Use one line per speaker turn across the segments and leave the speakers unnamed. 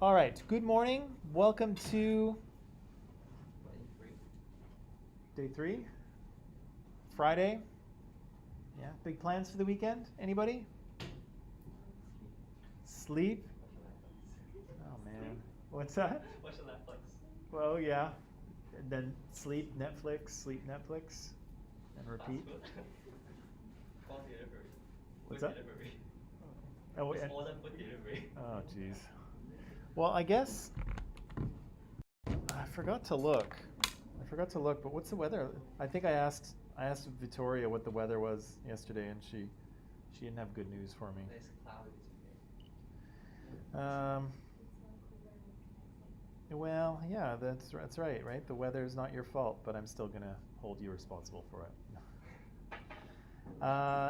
All right, good morning. Welcome to day 3, Friday. Yeah, big plans for the weekend? Anybody? Sleep? Oh man, what's that?
Watch the Netflix.
Well, yeah. And then sleep, Netflix, and repeat.
Call delivery.
What's
Food
that?
delivery.
Oh,
Just
and,
order food delivery.
oh, jeez. Well, I guess I forgot to look. But what's the weather? I think I asked Victoria what the weather was yesterday, and she didn't have good news for me.
It's cloudy today.
Um, well, yeah, that's right, right? The weather's not your fault, but I'm still gonna hold you responsible for it.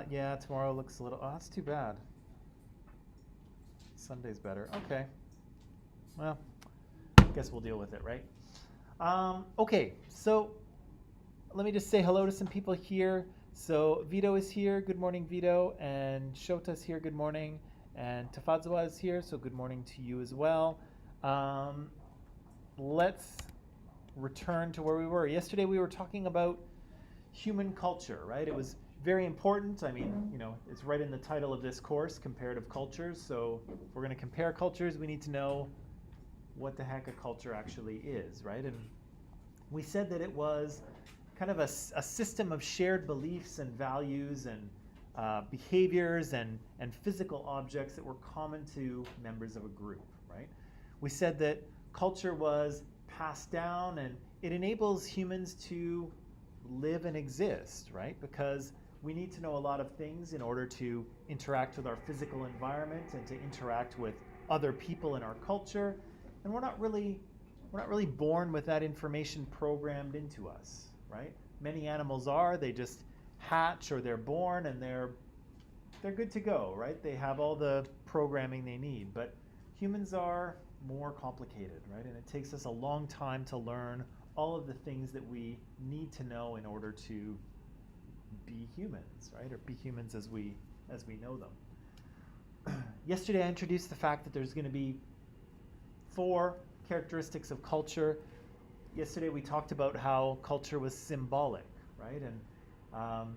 Yeah, tomorrow looks a little. Oh, that's too bad. Sunday's better. Okay. Well, guess we'll deal with it, right? Okay, so let me just say hello to some people here. So Vito is here. Good morning, Vito. And Shota's here. Good morning. And Tafadzwa is here. So good morning to you as well. Let's return to where we were. Yesterday we were talking about human culture, right? It was very important. I mean, it's right in the title of this course, Comparative Cultures. So if we're going to compare cultures, we need to know what the heck a culture actually is, right? And we said that it was kind of a system of shared beliefs and values and behaviors and physical objects that were common to members of a group, right? We said that culture was passed down and it enables humans to live and exist, right? Because we need to know a lot of things in order to interact with our physical environment and to interact with other people in our culture. And we're not really born with that information programmed into us, right? Many animals are. They just hatch or they're born and they're good to go, right? They have all the programming they need. But humans are more complicated, right? And it takes us a long time to learn all of the things that we need to know in order to be humans, right? Or be humans as we know them. Yesterday I introduced the fact that there's going to be 4 characteristics of culture. Yesterday we talked about how culture was symbolic, right? And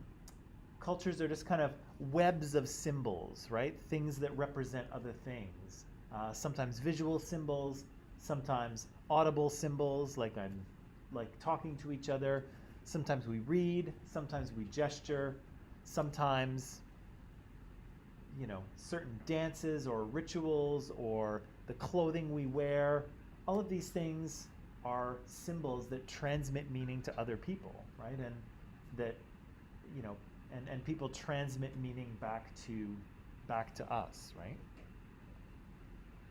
cultures are just kind of webs of symbols, right? Things that represent other things. Sometimes visual symbols, sometimes audible symbols, like talking to each other. Sometimes we read, sometimes we gesture, sometimes certain dances or rituals or the clothing we wear. All of these things are symbols that transmit meaning to other people, right? And that and people transmit meaning back to us, right?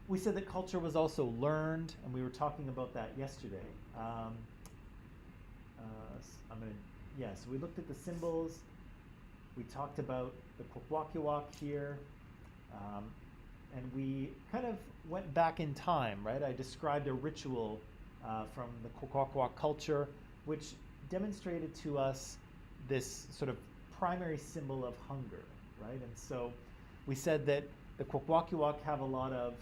We said that culture was also learned, and we were talking about that yesterday. So we looked at the symbols. We talked about the kwakwakiwak here, and we kind of went back in time, right? I described a ritual from the kwakwakiwak culture, which demonstrated to us this sort of primary symbol of hunger, right? And so we said that the kwakwakiwak have a lot of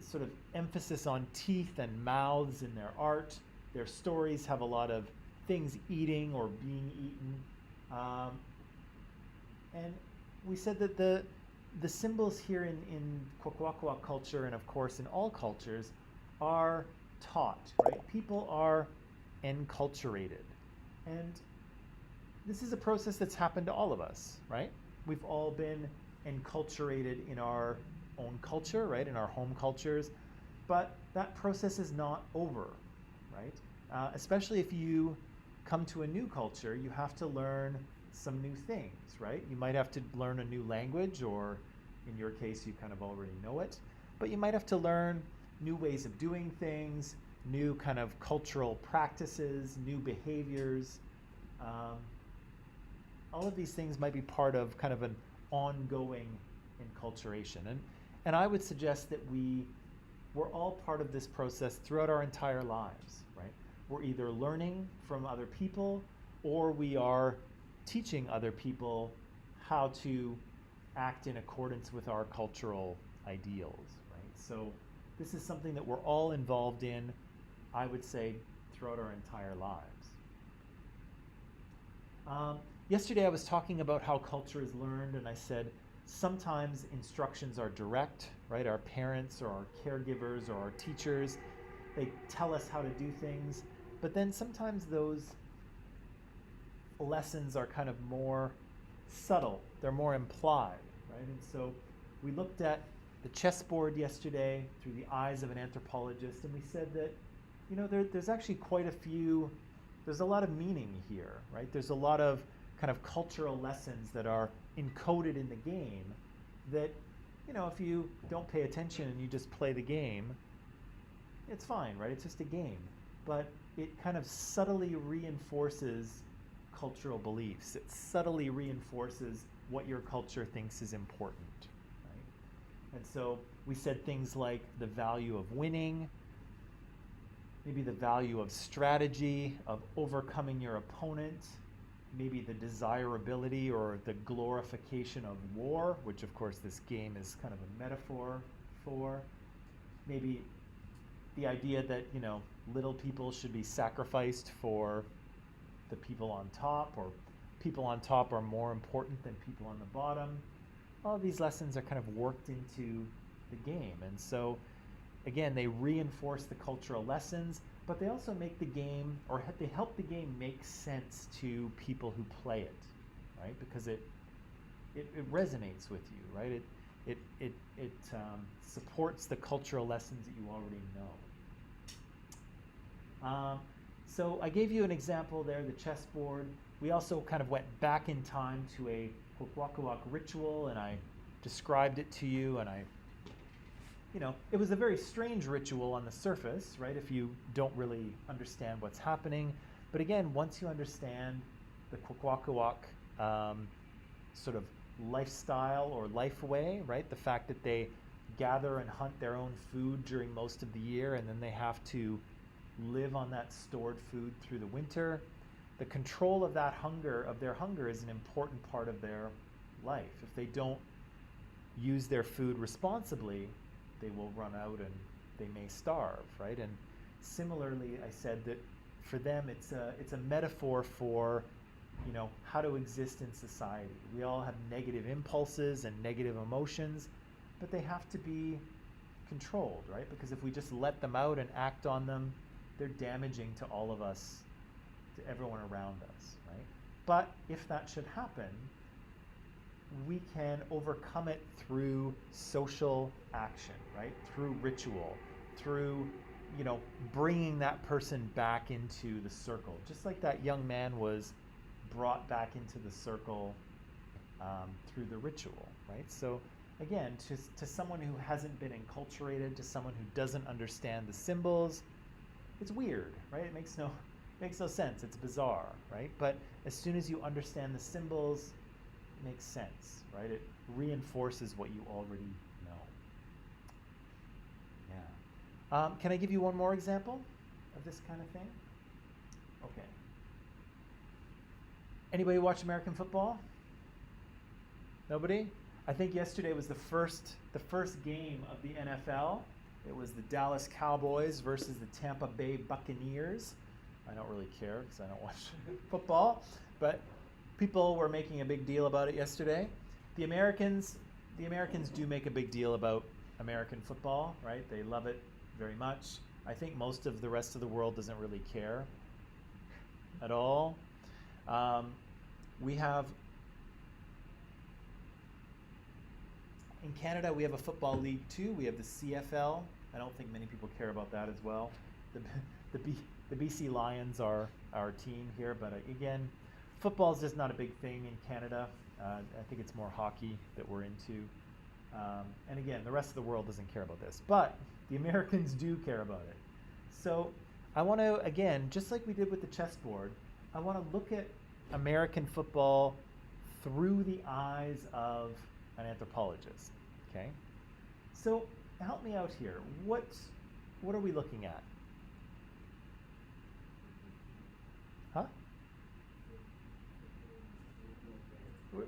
sort of emphasis on teeth and mouths in their art. Their stories have a lot of things eating or being eaten. And we said that the symbols here in kwakwakiwak culture, and of course in all cultures, are taught, right? People are enculturated. And this is a process that's happened to all of us, right? We've all been enculturated in our own culture, right? In our home cultures. But that process is not over, right? Especially if you come to a new culture, you have to learn some new things, right? You might have to learn a new language, or in your case, you kind of already know it. But you might have to learn new ways of doing things, new kind of cultural practices, new behaviors. All of these things might be part of kind of an ongoing enculturation. And I would suggest that we're all part of this process throughout our entire lives, right? We're either learning from other people, or we are teaching other people how to act in accordance with our cultural ideals, right? So this is something that we're all involved in, I would say, throughout our entire lives. Yesterday I was talking about how culture is learned, and I said sometimes instructions are direct, right? Our parents or our caregivers or our teachers, they tell us how to do things, but then sometimes those lessons are kind of more subtle, they're more implied, right? And so we looked at the chessboard yesterday through the eyes of an anthropologist, and we said that, you know, there's actually quite a few, there's a lot of meaning here, right? There's a lot of kind of cultural lessons that are encoded in the game that, you know, if you don't pay attention and you just play the game, it's fine, right? It's just a game. But it kind of subtly reinforces cultural beliefs. It subtly reinforces what your culture thinks is important, right? And so we said things like the value of winning, maybe the value of strategy, of overcoming your opponent, maybe the desirability or the glorification of war, which of course this game is kind of a metaphor for. Maybe the idea that, you know, little people should be sacrificed for the people on top, or people on top are more important than people on the bottom. All of these lessons are kind of worked into the game. And so, again, they reinforce the cultural lessons, but they also make the game, or they help the game make sense to people who play it, right? Because it resonates with you, right? It supports the cultural lessons that you already know. So I gave you an example there, the chessboard. We also kind of went back in time to a Kapuku ritual, and I described it to you, and you know, it was a very strange ritual on the surface, right, if you don't really understand what's happening. But again, once you understand the Kapuku sort of lifestyle or life way, right, the fact that they gather and hunt their own food during most of the year, and then they have to live on that stored food through the winter, the control of that hunger, of their hunger, is an important part of their life. If they don't use their food responsibly, they will run out and they may starve, right? And similarly, I said that for them it's a metaphor for, you know, how to exist in society. We all have negative impulses and negative emotions, but they have to be controlled, right? Because if we just let them out and act on them, they're damaging to all of us, to everyone around us, right? But if that should happen, we can overcome it through social action, right? Through ritual, through, you know, bringing that person back into the circle, just like that young man was brought back into the circle through the ritual, right? So again, to someone who hasn't been enculturated, to someone who doesn't understand the symbols, it's weird, right? It makes no sense. It's bizarre, right? But as soon as you understand the symbols, it makes sense, right? It reinforces what you already know. Yeah. Can I give you one more example of this kind of thing? Okay. Anybody watch American football? Nobody? I think yesterday was the first game of the NFL. It was the Dallas Cowboys versus the Tampa Bay Buccaneers. I don't really care because I don't watch football, but people were making a big deal about it yesterday. The Americans do make a big deal about American football, right? They love it very much. I think most of the rest of the world doesn't really care at all. We have, in Canada, we have a football league too. We have the CFL. I don't think many people care about that as well. The BC Lions are our team here, but again, football is just not a big thing in Canada. I think it's more hockey that we're into. And again, the rest of the world doesn't care about this, but the Americans do care about it. So I want to, again, just like we did with the chessboard, I want to look at American football through the eyes of an anthropologist, okay? So help me out here. What are we looking at? Huh?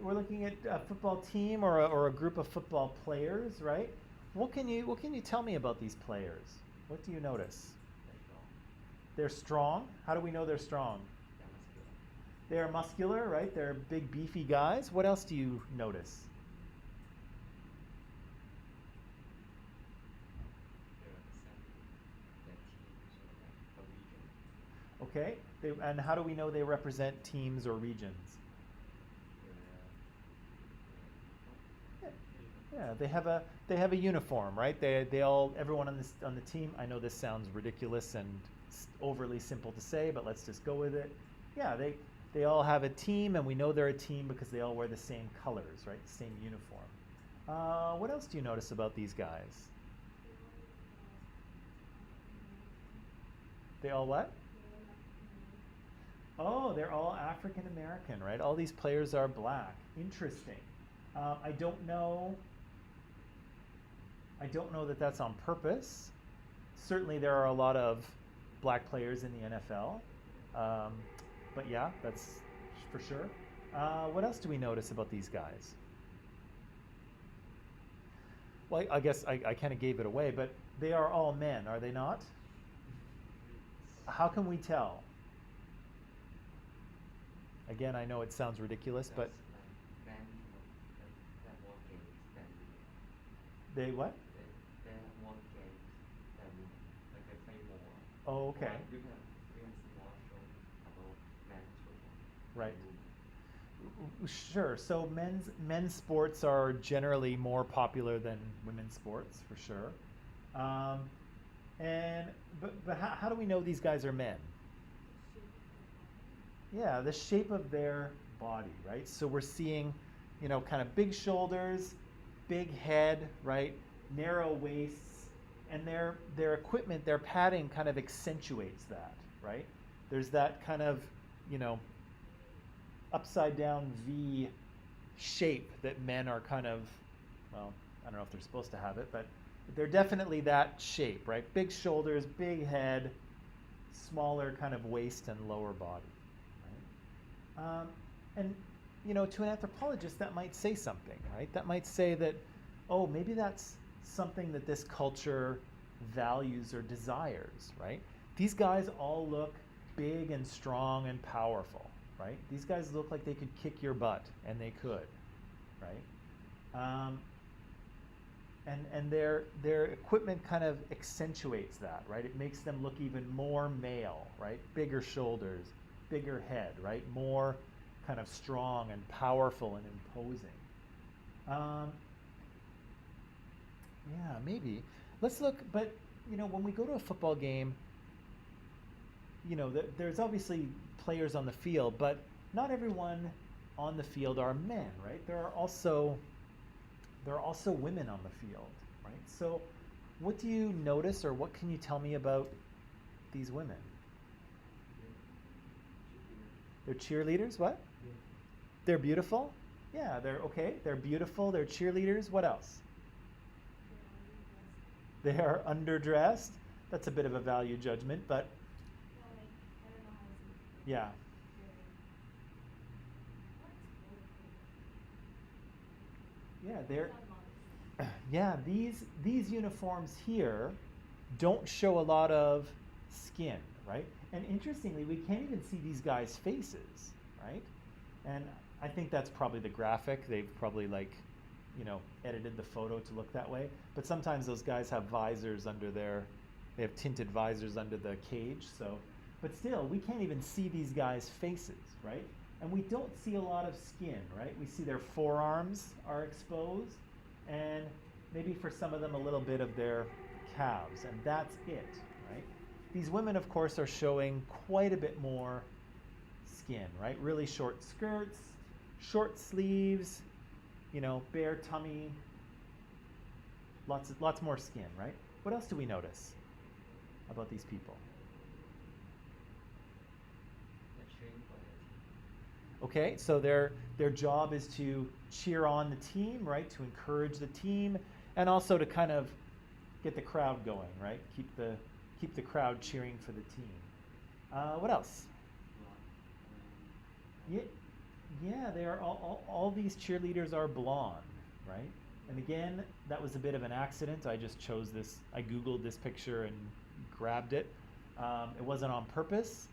We're looking at a football team or a group of football players, right? What can you tell me about these players? What do you notice? They're strong. How do we know they're strong? They're muscular, right? They're big, beefy guys. What else do you notice? Okay. And how do we know they represent teams or regions? Yeah, they have a uniform, right? They all everyone on the team. I know this sounds ridiculous and overly simple to say, but let's just go with it. Yeah, they all have a team, and we know they're a team because they all wear the same colors, right? The same uniform. What else do you notice about these guys? They all what? Oh, they're all African American, right? All these players are black. Interesting. I don't know. I don't know that that's on purpose. Certainly, there are a lot of black players in the NFL. But yeah, that's for sure. What else do we notice about these guys? Well, I guess I kind of gave it away, but they are all men, are they not? How can we tell? Again, I know it sounds ridiculous, but they what? Oh, okay. Right. Sure. So men's sports are generally more popular than women's sports, for sure. But how do we know these guys are men? Yeah, the shape of their body, right? So we're seeing, kind of big shoulders, big head, right? Narrow waists, and their equipment, their padding kind of accentuates that, right? There's that kind of, upside down V shape that men are kind of, well, I don't know if they're supposed to have it, but they're definitely that shape, right? Big shoulders, big head, smaller kind of waist and lower body, right? And to an anthropologist, that might say something, right? That might say that, oh, maybe that's something that this culture values or desires, right? These guys all look big and strong and powerful, right? These guys look like they could kick your butt, and they could, right? And their equipment kind of accentuates that, right? It makes them look even more male, right? Bigger shoulders, bigger head, right? More kind of strong and powerful and imposing. Yeah, maybe. Let's look, but when we go to a football game, there's obviously players on the field, but not everyone on the field are men, right? There are also women on the field, right? So what do you notice, or what can you tell me about these women? They're cheerleaders, what?
Yeah.
They're beautiful? Yeah, they're okay. They're beautiful, they're cheerleaders. What else? They are underdressed. That's a bit of a value judgment, but yeah. Yeah, these uniforms here don't show a lot of skin, right? And interestingly, we can't even see these guys' faces, right? And I think that's probably the graphic. They've probably edited the photo to look that way. But sometimes those guys have visors they have tinted visors under the cage, so. But still, we can't even see these guys' faces, right? And we don't see a lot of skin, right? We see their forearms are exposed, and maybe for some of them a little bit of their calves, and that's it, right? These women, of course, are showing quite a bit more skin, right? Really short skirts, short sleeves, bare tummy, lots more skin, right? What else do we notice about these people? Okay, so their job is to cheer on the team, right? To encourage the team, and also to kind of get the crowd going, right? Keep the crowd cheering for the team. What else? Yeah, they are all these cheerleaders are blonde, right? And again, that was a bit of an accident. I just chose this, I Googled this picture and grabbed it. It wasn't on purpose,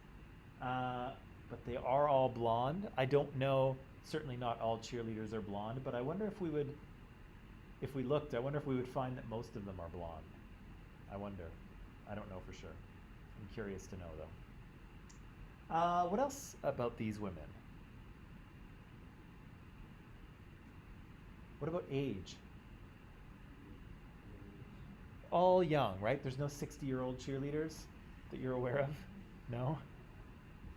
but they are all blonde. I don't know, certainly not all cheerleaders are blonde, but I wonder if we would, if we looked, I wonder if we would find that most of them are blonde. I wonder. I don't know for sure. I'm curious to know though. What else about these women? What about age? All young, right? There's no 60-year-old cheerleaders that you're aware of? No?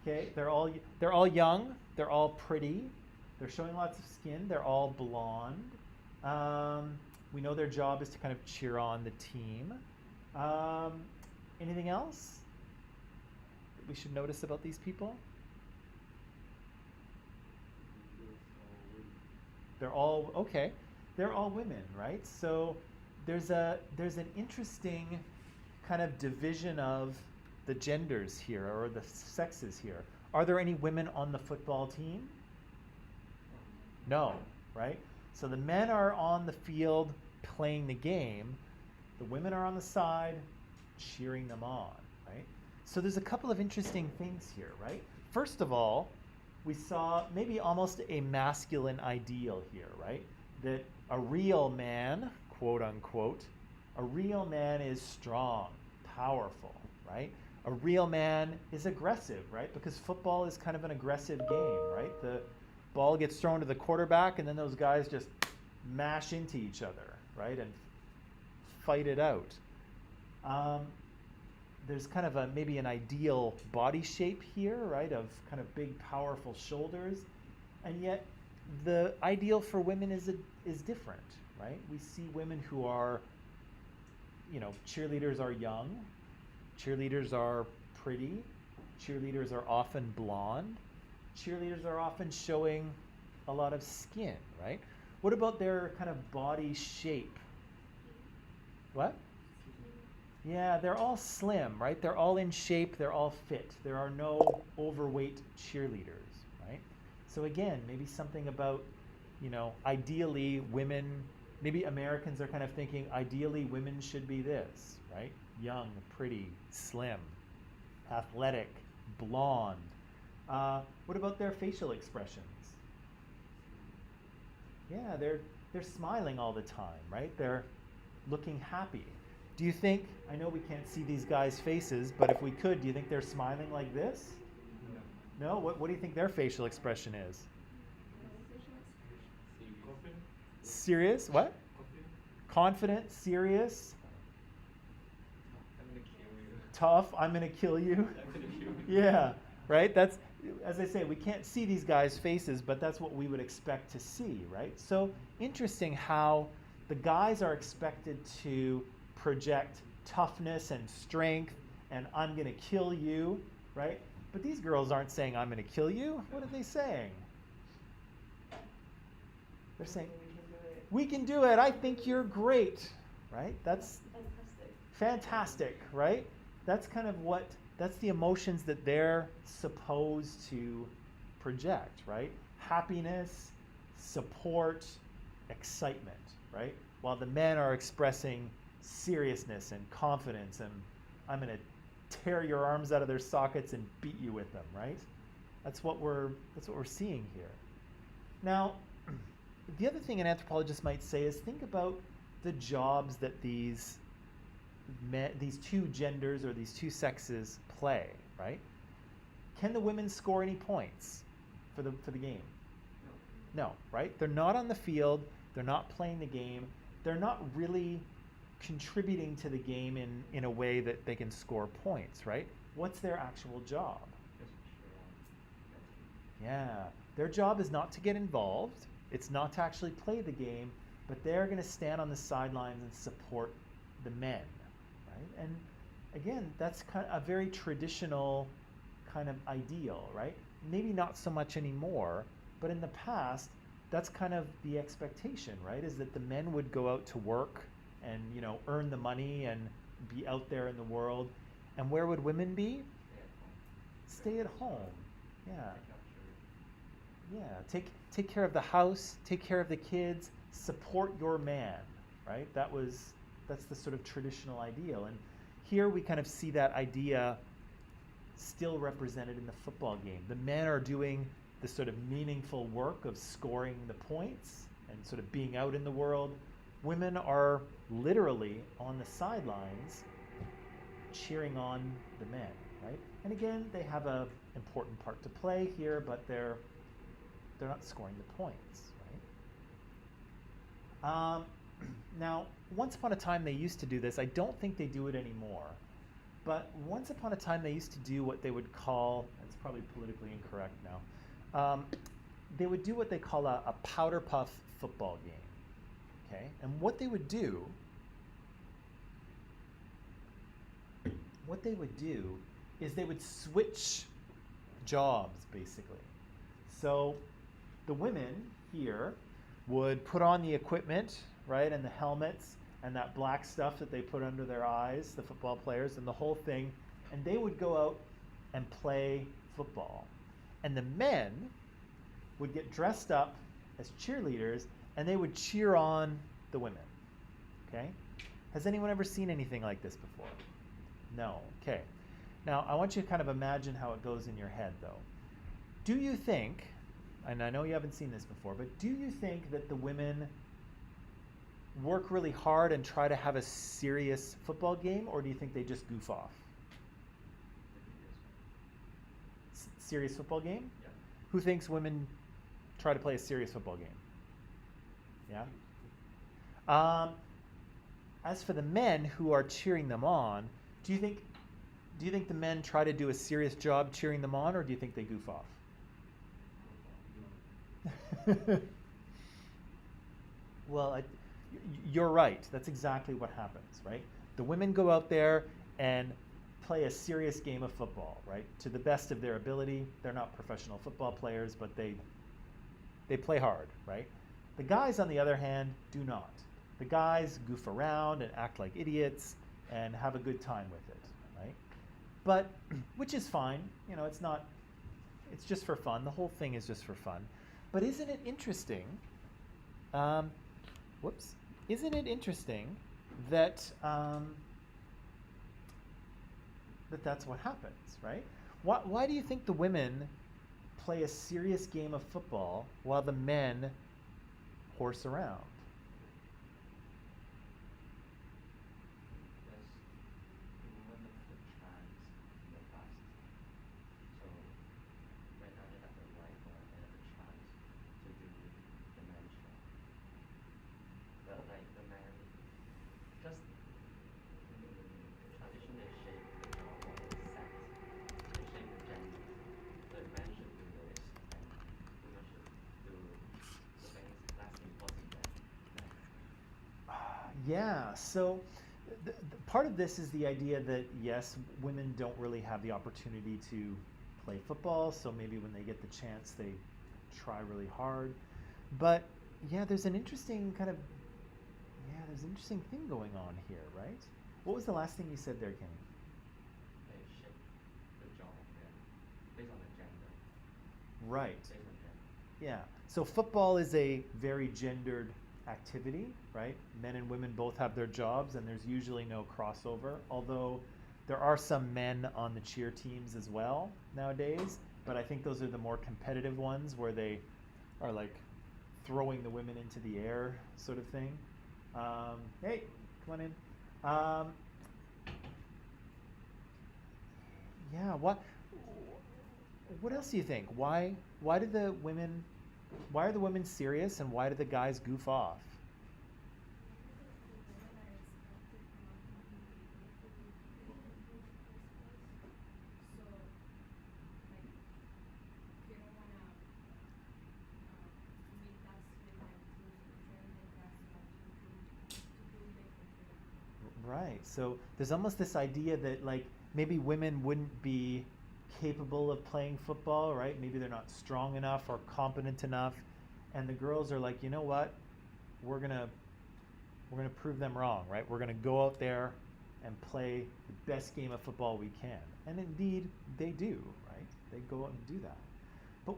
Okay, they're all young, they're all pretty, they're showing lots of skin, they're all blonde. We know their job is to kind of cheer on the team. Anything else that we should notice about these people? They're all, okay, they're all women, right? So there's an interesting kind of division of the genders here, or the sexes here. Are there any women on the football team? No, right? So the men are on the field playing the game. The women are on the side cheering them on, right? So there's a couple of interesting things here, right? First of all, we saw maybe almost a masculine ideal here, right? That a real man, quote unquote, a real man is strong, powerful, right? A real man is aggressive, right? Because football is kind of an aggressive game, right? The ball gets thrown to the quarterback and then those guys just mash into each other, right? And fight it out. There's kind of maybe an ideal body shape here, right? Of kind of big, powerful shoulders. And yet the ideal for women is different, right? We see women who are, you know, cheerleaders are young, cheerleaders are pretty, cheerleaders are often blonde, cheerleaders are often showing a lot of skin, right? What about their kind of body shape? What? Yeah, they're all slim, right? They're all in shape, they're all fit. There are no overweight cheerleaders, right? So again, maybe something about, you know, ideally women, maybe Americans are kind of thinking, ideally women should be this, right? Young, pretty, slim, athletic, blonde. What about their facial expressions? Yeah, they're smiling all the time, right? They're looking happy. Do you think, I know we can't see these guys' faces, but if we could, do you think they're smiling like this? No? What do you think their facial expression is? Serious? What? Confident, serious,
I'm gonna kill you.
tough, I'm gonna kill you.
I'm gonna kill you.
Yeah, right? That's, as I say, we can't see these guys' faces, but that's what we would expect to see, right? So interesting how the guys are expected to project toughness and strength and I'm gonna kill you, right? But these girls aren't saying I'm gonna kill you. What are they saying? They're saying, we can do it. I think you're great, right? That's fantastic, right? That's kind of that's the emotions that they're supposed to project, right? Happiness, support, excitement, right? While the men are expressing seriousness and confidence and I'm going to tear your arms out of their sockets and beat you with them, right? That's what we're seeing here. Now, the other thing an anthropologist might say is think about the jobs that these two genders or these two sexes play, right? Can the women score any points for the game? No, right? They're not on the field, they're not playing the game, they're not really contributing to the game in a way that they can score points, right? What's their actual job? Yeah, their job is not to get involved, it's not to actually play the game, but they're going to stand on the sidelines and support the men, right? And again, that's kind of a very traditional kind of ideal, right? Maybe not so much anymore, but in the past, that's kind of the expectation, right? Is that the men would go out to work and, you know, earn the money and be out there in the world. And where would women be? Stay at home. Yeah. Yeah. Take care of the house, take care of the kids, support your man, right? That's the sort of traditional ideal. And here we kind of see that idea still represented in the football game. The men are doing the sort of meaningful work of scoring the points and sort of being out in the world. Women are literally on the sidelines cheering on the men, right? And again, they have an important part to play here, but they're not scoring the points, right? Now, once upon a time they used to do this. I don't think they do it anymore. But once upon a time they used to do what they would call, it's probably politically incorrect now, they would do what they call a powder puff football game. Okay? And what they would do is they would switch jobs, basically. So the women here would put on the equipment, right, and the helmets and that black stuff that they put under their eyes, the football players, and the whole thing, and they would go out and play football. And the men would get dressed up as cheerleaders, and they would cheer on the women. Okay? Has anyone ever seen anything like this before? No. Okay. Now, I want you to kind of imagine how it goes in your head, though. Do you think, and I know you haven't seen this before, but do you think that the women work really hard and try to have a serious football game, or do you think they just goof off? Serious football game?
Yeah.
Who thinks women try to play a serious football game? Yeah? As for the men who are cheering them on, do you think the men try to do a serious job cheering them on, or do you think they goof off? Well, you're right. That's exactly what happens, right? The women go out there and play a serious game of football, right? To the best of their ability. They're not professional football players, but they play hard, right? The guys, on the other hand, do not. The guys goof around and act like idiots and have a good time with it, right? But, which is fine. You know, it's just for fun. The whole thing is just for fun. But isn't it interesting? Isn't it interesting that that's what happens, right? Why do you think the women play a serious game of football while the men horse around?
Because women have the chance in the past. So right now they have the right or they have the chance to do the men's job. But like the man, just traditionally shape the job or the sex, they shape the gender. So men should do this and women should do the things less important than men.
Yeah, so part of this is the idea that, yes, women don't really have the opportunity to play football, so maybe when they get the chance, they try really hard. But yeah, there's an interesting thing going on here, right? What was the last thing you said there, Kenny?
They shape the job based on the gender.
Right.
Based on gender.
Yeah. So football is a very gendered activity, right? Men and women both have their jobs, and there's usually no crossover, although there are some men on the cheer teams as well nowadays, but I think those are the more competitive ones where they are like throwing the women into the air sort of thing. Hey, come on in. Yeah, what else do you think? Why are the women serious, and why do the guys goof off? Right. So there's almost this idea that like maybe women wouldn't be capable of playing football, right? Maybe they're not strong enough or competent enough, and the girls are like, you know what? We're gonna prove them wrong, right? We're gonna go out there and play the best game of football we can, and indeed they do, right? They go out and do that. But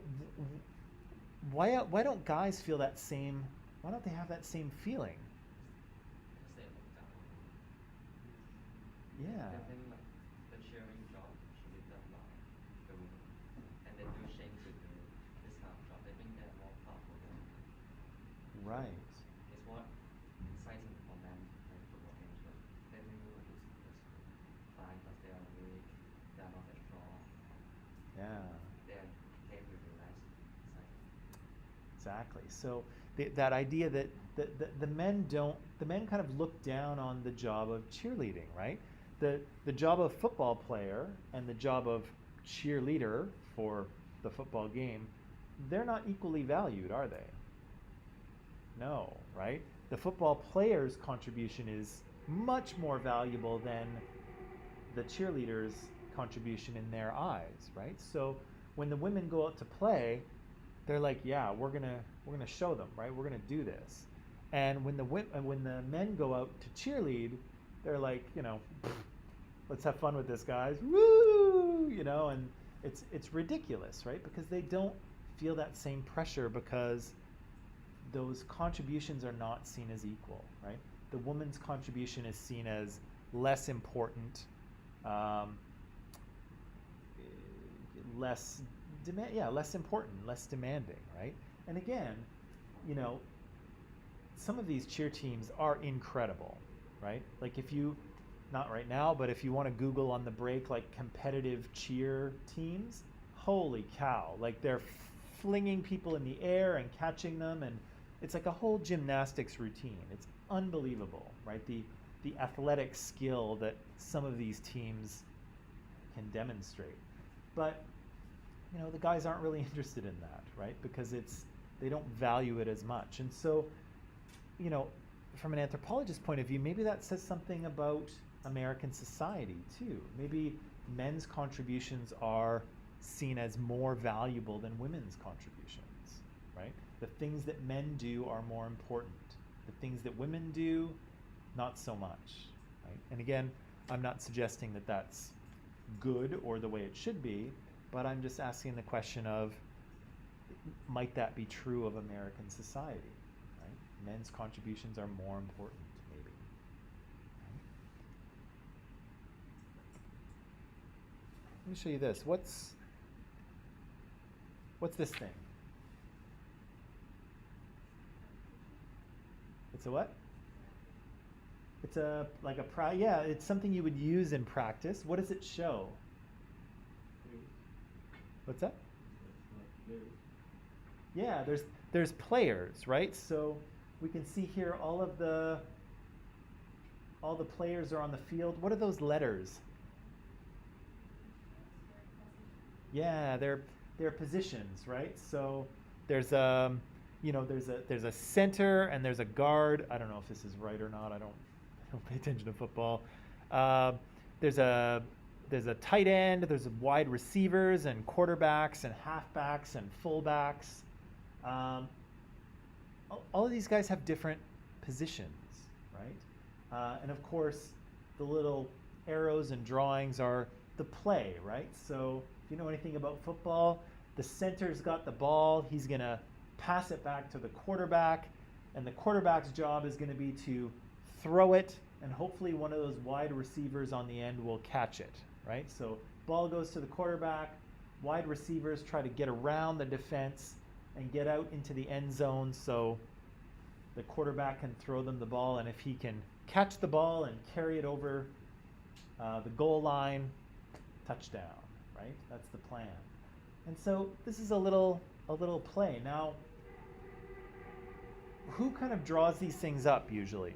why don't guys feel that same Why don't they have that same feeling?
Because they look down.
Yeah.
They think like the cheering job should be done by the women, and they do shame to do this kind of job. They think they're more powerful than men.
Right.
It's more exciting for men to play football games, but they think women is fine because they are weak, they are not as strong.
Yeah.
Their game will be less exciting.
Exactly. So that idea that the men kind of look down on the job of cheerleading, right? The job of football player and the job of cheerleader for the football game, they're not equally valued, are they? No, right? The football player's contribution is much more valuable than the cheerleader's contribution in their eyes, right? So when the women go out to play, they're like, yeah, we're gonna show them, right? We're gonna do this. And when the men go out to cheerlead, they're like, let's have fun with this, guys, woo, and it's ridiculous, right? Because they don't feel that same pressure because those contributions are not seen as equal, right? The woman's contribution is seen as less important, less less important, less demanding, right? And again, some of these cheer teams are incredible, right? Like if you, not right now, but if you want to Google on the break, like competitive cheer teams, holy cow, like they're flinging people in the air and catching them, and it's like a whole gymnastics routine. It's unbelievable, right? The athletic skill that some of these teams can demonstrate. But the guys aren't really interested in that, right? Because they don't value it as much. And so, from an anthropologist's point of view, maybe that says something about American society too. Maybe men's contributions are seen as more valuable than women's contributions, right? The things that men do are more important. The things that women do, not so much, right? And again, I'm not suggesting that that's good or the way it should be, but I'm just asking the question of, might that be true of American society, right? Men's contributions are more important, maybe. Right? Let me show you this. What's this thing? It's a what? It's it's something you would use in practice. What does it show? What's that? Yeah, there's players, right? So we can see here all the players are on the field. What are those letters? Yeah, they're positions, right? So there's there's a center and there's a guard. I don't know if this is right or not. I don't pay attention to football. There's a tight end. There's wide receivers and quarterbacks and halfbacks and fullbacks. All of these guys have different positions, right? And of course, the little arrows and drawings are the play, right? So if you know anything about football, the center's got the ball. He's going to pass it back to the quarterback, and the quarterback's job is going to be to throw it, and hopefully one of those wide receivers on the end will catch it, right? So ball goes to the quarterback. Wide receivers try to get around the defense and get out into the end zone so the quarterback can throw them the ball, and if he can catch the ball and carry it over the goal line, touchdown, right? That's the plan. And so this is a little play. Now, who kind of draws these things up usually?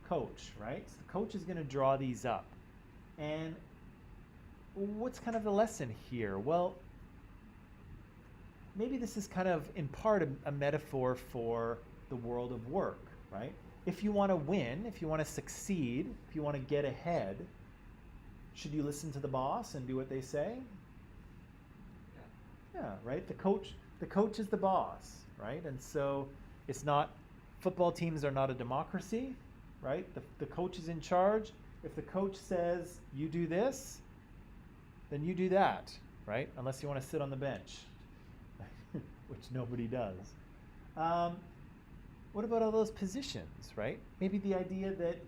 Coach, right? So the coach is going to draw these up. And what's kind of the lesson here? Well, maybe this is kind of in part a metaphor for the world of work, right? If you want to win, if you want to succeed, if you want to get ahead, should you listen to the boss and do what they say? Yeah, right? The coach is the boss, right? And so it's not, football teams are not a democracy, right? The coach is in charge. If the coach says you do this, then you do that, right? Unless you want to sit on the bench, which nobody does. What about all those positions, right? Maybe the idea that,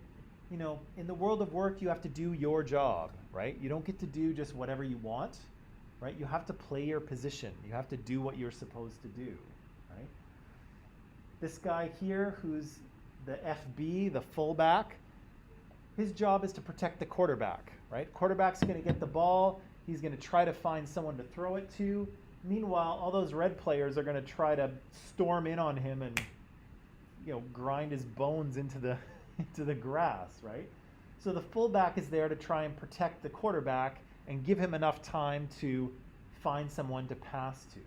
in the world of work, you have to do your job, right? You don't get to do just whatever you want, right? You have to play your position. You have to do what you're supposed to do, right? This guy here, who's the FB, the fullback, his job is to protect the quarterback, right? Quarterback's going to get the ball. He's going to try to find someone to throw it to. Meanwhile, all those red players are going to try to storm in on him and, grind his bones into the into the grass, right? So the fullback is there to try and protect the quarterback and give him enough time to find someone to pass to,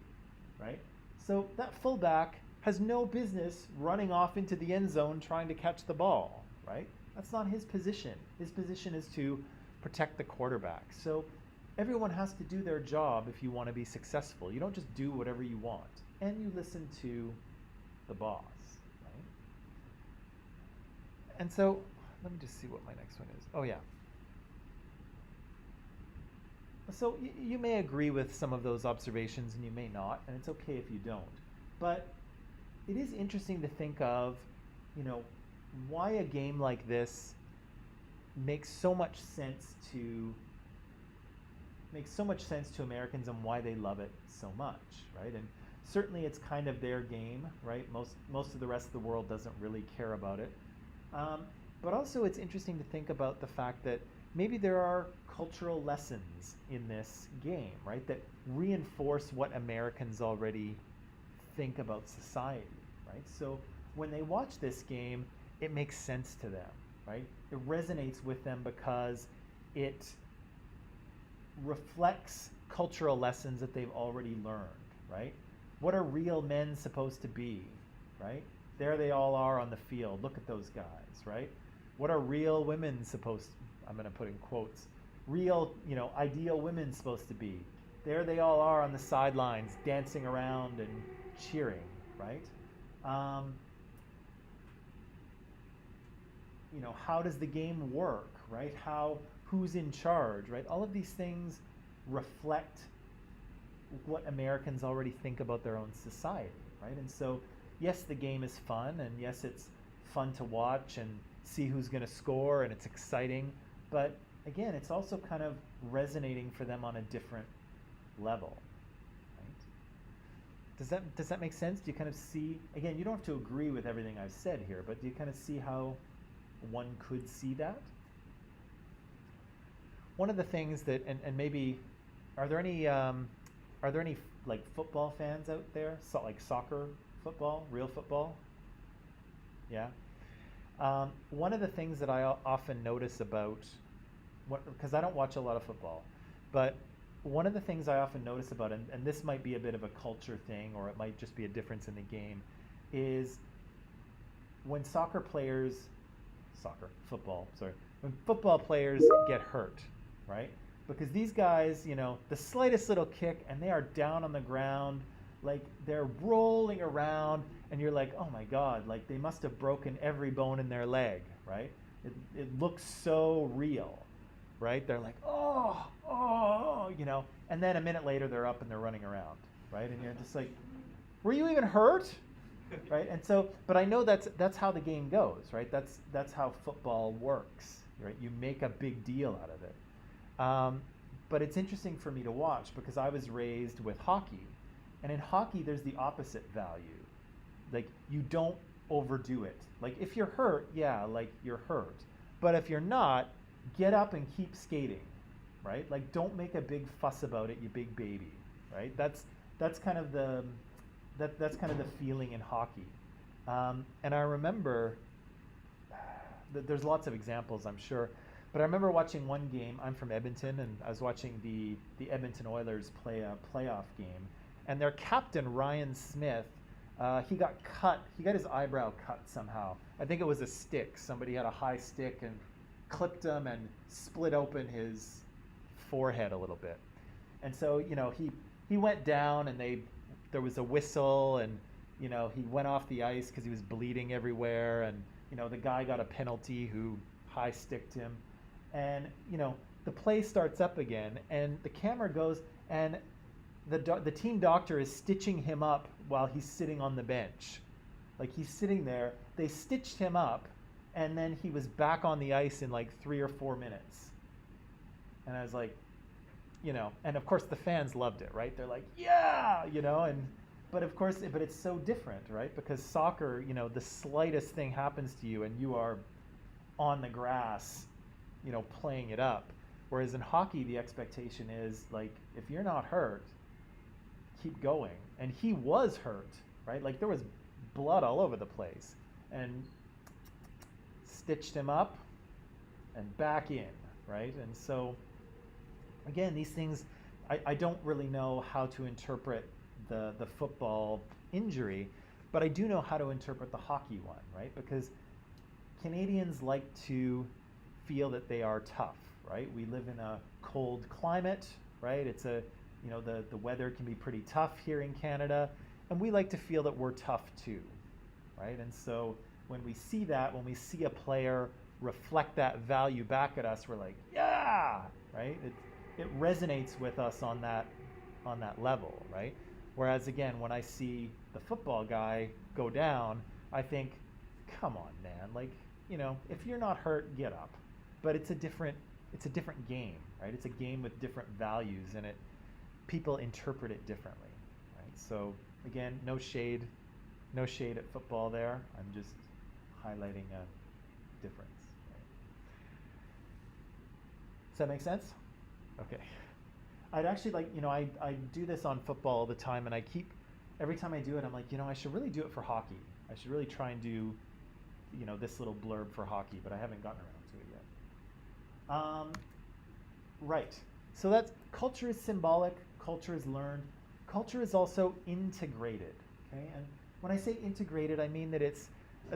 right? So that fullback has no business running off into the end zone trying to catch the ball, right? That's not his position. His position is to protect the quarterback. So everyone has to do their job if you want to be successful. You don't just do whatever you want. And you listen to the boss, right? And so, let me just see what my next one is. Oh, yeah. So you may agree with some of those observations and you may not, and it's okay if you don't. But it is interesting to think of, why a game like this makes so much sense to Americans and why they love it so much, right? And certainly it's kind of their game, right? Most of the rest of the world doesn't really care about it. But also it's interesting to think about the fact that maybe there are cultural lessons in this game, right? That reinforce what Americans already think about society, right? So when they watch this game, it makes sense to them, right? It resonates with them because it reflects cultural lessons that they've already learned, right? What are real men supposed to be, right? There they all are on the field. Look at those guys, right? What are real women supposed to, I'm going to put in quotes, real, ideal women supposed to be? There they all are on the sidelines dancing around and cheering, right? How does the game work, right? Who's in charge, right? All of these things reflect what Americans already think about their own society, right? And so, yes, the game is fun, and yes, it's fun to watch and see who's going to score, and it's exciting, but again, it's also kind of resonating for them on a different level, right? Does that make sense? Do you kind of see, again, you don't have to agree with everything I've said here, but do you kind of see how one could see that? One of the things that, and maybe, are there any like football fans out there? So, like soccer football, real football? Yeah. One of the things that I often notice about, because I don't watch a lot of football, but one of the things I often notice about, and this might be a bit of a culture thing, or it might just be a difference in the game, is when when football players get hurt, right? Because these guys, the slightest little kick and they are down on the ground, like they're rolling around, and you're like, oh my God, like they must have broken every bone in their leg, right? It looks so real, right? They're like, oh, and then a minute later they're up and they're running around, right? And you're just like, were you even hurt? Right? And so, but I know that's how the game goes, right? That's how football works, right? You make a big deal out of it. But it's interesting for me to watch because I was raised with hockey, and in hockey there's the opposite value. Like you don't overdo it. Like if you're hurt, yeah, like you're hurt. But if you're not, get up and keep skating, right? Like don't make a big fuss about it, you big baby, right? That's kind of the feeling in hockey. And I remember, there's lots of examples, I'm sure, but I remember watching one game. I'm from Edmonton, and I was watching the Edmonton Oilers play a playoff game, and their captain, Ryan Smith, he got cut. He got his eyebrow cut somehow. I think it was a stick. Somebody had a high stick and clipped him and split open his forehead a little bit. And so, he went down, and there was a whistle, and he went off the ice because he was bleeding everywhere, and the guy got a penalty who high sticked him, and the play starts up again, and the camera goes, and the team doctor is stitching him up while he's sitting on the bench, Like he's sitting there, they stitched him up, and then he was back on the ice in like 3 or 4 minutes. And I was like, and of course the fans loved it, right? They're like, yeah, but of course, but it's so different, right? Because soccer, the slightest thing happens to you and you are on the grass, playing it up. Whereas in hockey, the expectation is like, if you're not hurt, keep going. And he was hurt, right? Like there was blood all over the place, and stitched him up and back in, right? And so, again, these things, I don't really know how to interpret the football injury, but I do know how to interpret the hockey one, right? Because Canadians like to feel that they are tough, right? We live in a cold climate, right? It's the weather can be pretty tough here in Canada, and we like to feel that we're tough too, right? And so when we see that, when we see a player reflect that value back at us, we're like, yeah, right? It resonates with us on that level, right? Whereas again, when I see the football guy go down, I think, come on, man, like, if you're not hurt, get up. But it's a different game, right? It's a game with different values, and people interpret it differently, right? So again, no shade at football there. I'm just highlighting a difference. Right? Does that make sense? Okay. I'd actually like, I do this on football all the time, and every time I do it, I'm like, I should really do it for hockey. I should really try and do, this little blurb for hockey, but I haven't gotten around to it yet. Right. So that's culture is symbolic, culture is learned, culture is also integrated. Okay, and when I say integrated, I mean that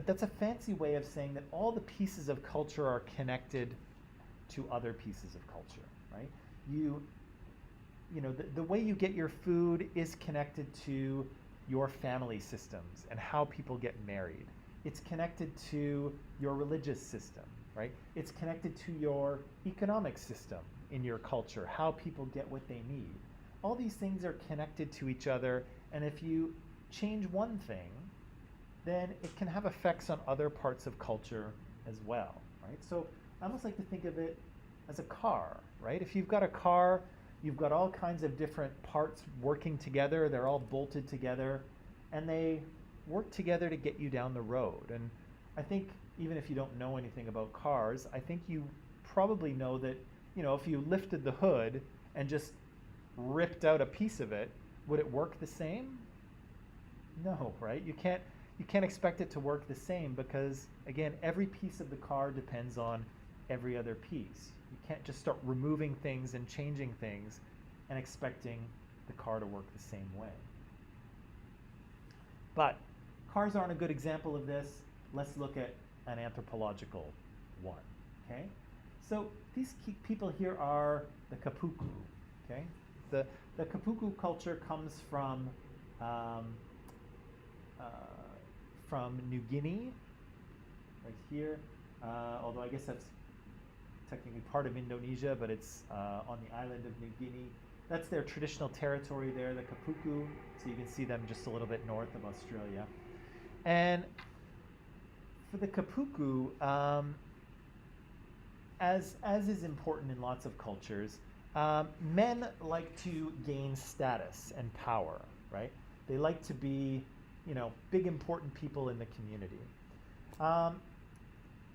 that's a fancy way of saying that all the pieces of culture are connected to other pieces of culture, right? The way you get your food is connected to your family systems and how people get married. It's connected to your religious system, right? It's connected to your economic system in your culture, how people get what they need. All these things are connected to each other, and if you change one thing, then it can have effects on other parts of culture as well, right? So I almost like to think of it as a car, right? If you've got a car, you've got all kinds of different parts working together, they're all bolted together, and they work together to get you down the road. And I think even if you don't know anything about cars, I think you probably know that, if you lifted the hood and just ripped out a piece of it, would it work the same? No, right? You can't expect it to work the same because, again, every piece of the car depends on every other piece. You can't just start removing things and changing things and expecting the car to work the same way. But cars aren't a good example of this. Let's look at an anthropological one, okay? So these people here are the Kapuku, okay? The Kapuku culture comes from New Guinea, right here, although I guess that's technically part of Indonesia, but it's on the island of New Guinea. That's their traditional territory there, the Kapuku, so you can see them just a little bit north of Australia. And for the Kapuku, as is important in lots of cultures, men like to gain status and power, right? They like to be, big important people in the community.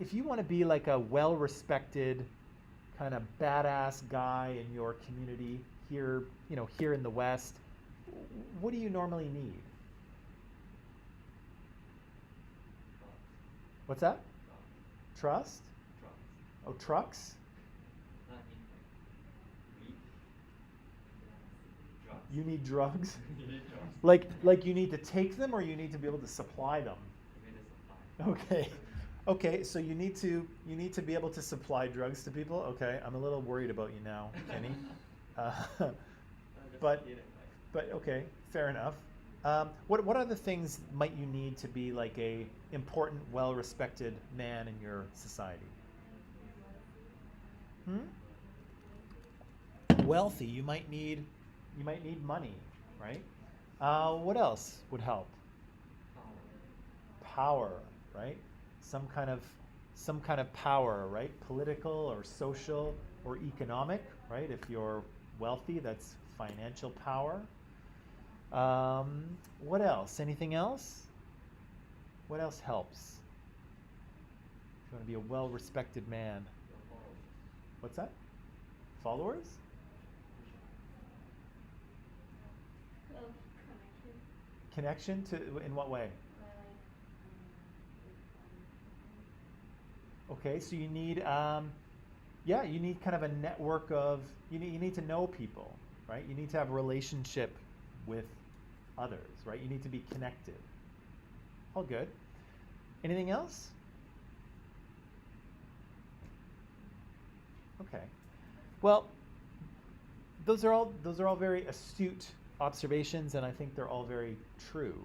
If you want to be like a well-respected, kind of badass guy in your community here, here in the West, what do you normally need? What's that? Trust? Oh, trucks? You need drugs? Like you need to take them, or you need to be able to supply them? Okay, so you need to be able to supply drugs to people? Okay, I'm a little worried about you now, Kenny. But okay, fair enough. What other things might you need to be like a important, well-respected man in your society? Wealthy. You might need money, right? What else would help? power, right? Some kind of power, right? Political or social or economic, right? If you're wealthy, that's financial power. What else? Anything else? What else helps? If you want to be a well-respected man. What's that? Followers?
Connection.
Connection to, in what way? Okay, so you need, you need kind of a network of, you need to know people, right? You need to have a relationship with others, right? You need to be connected. All good. Anything else? Okay. Well, those are all very astute observations, and I think they're all very true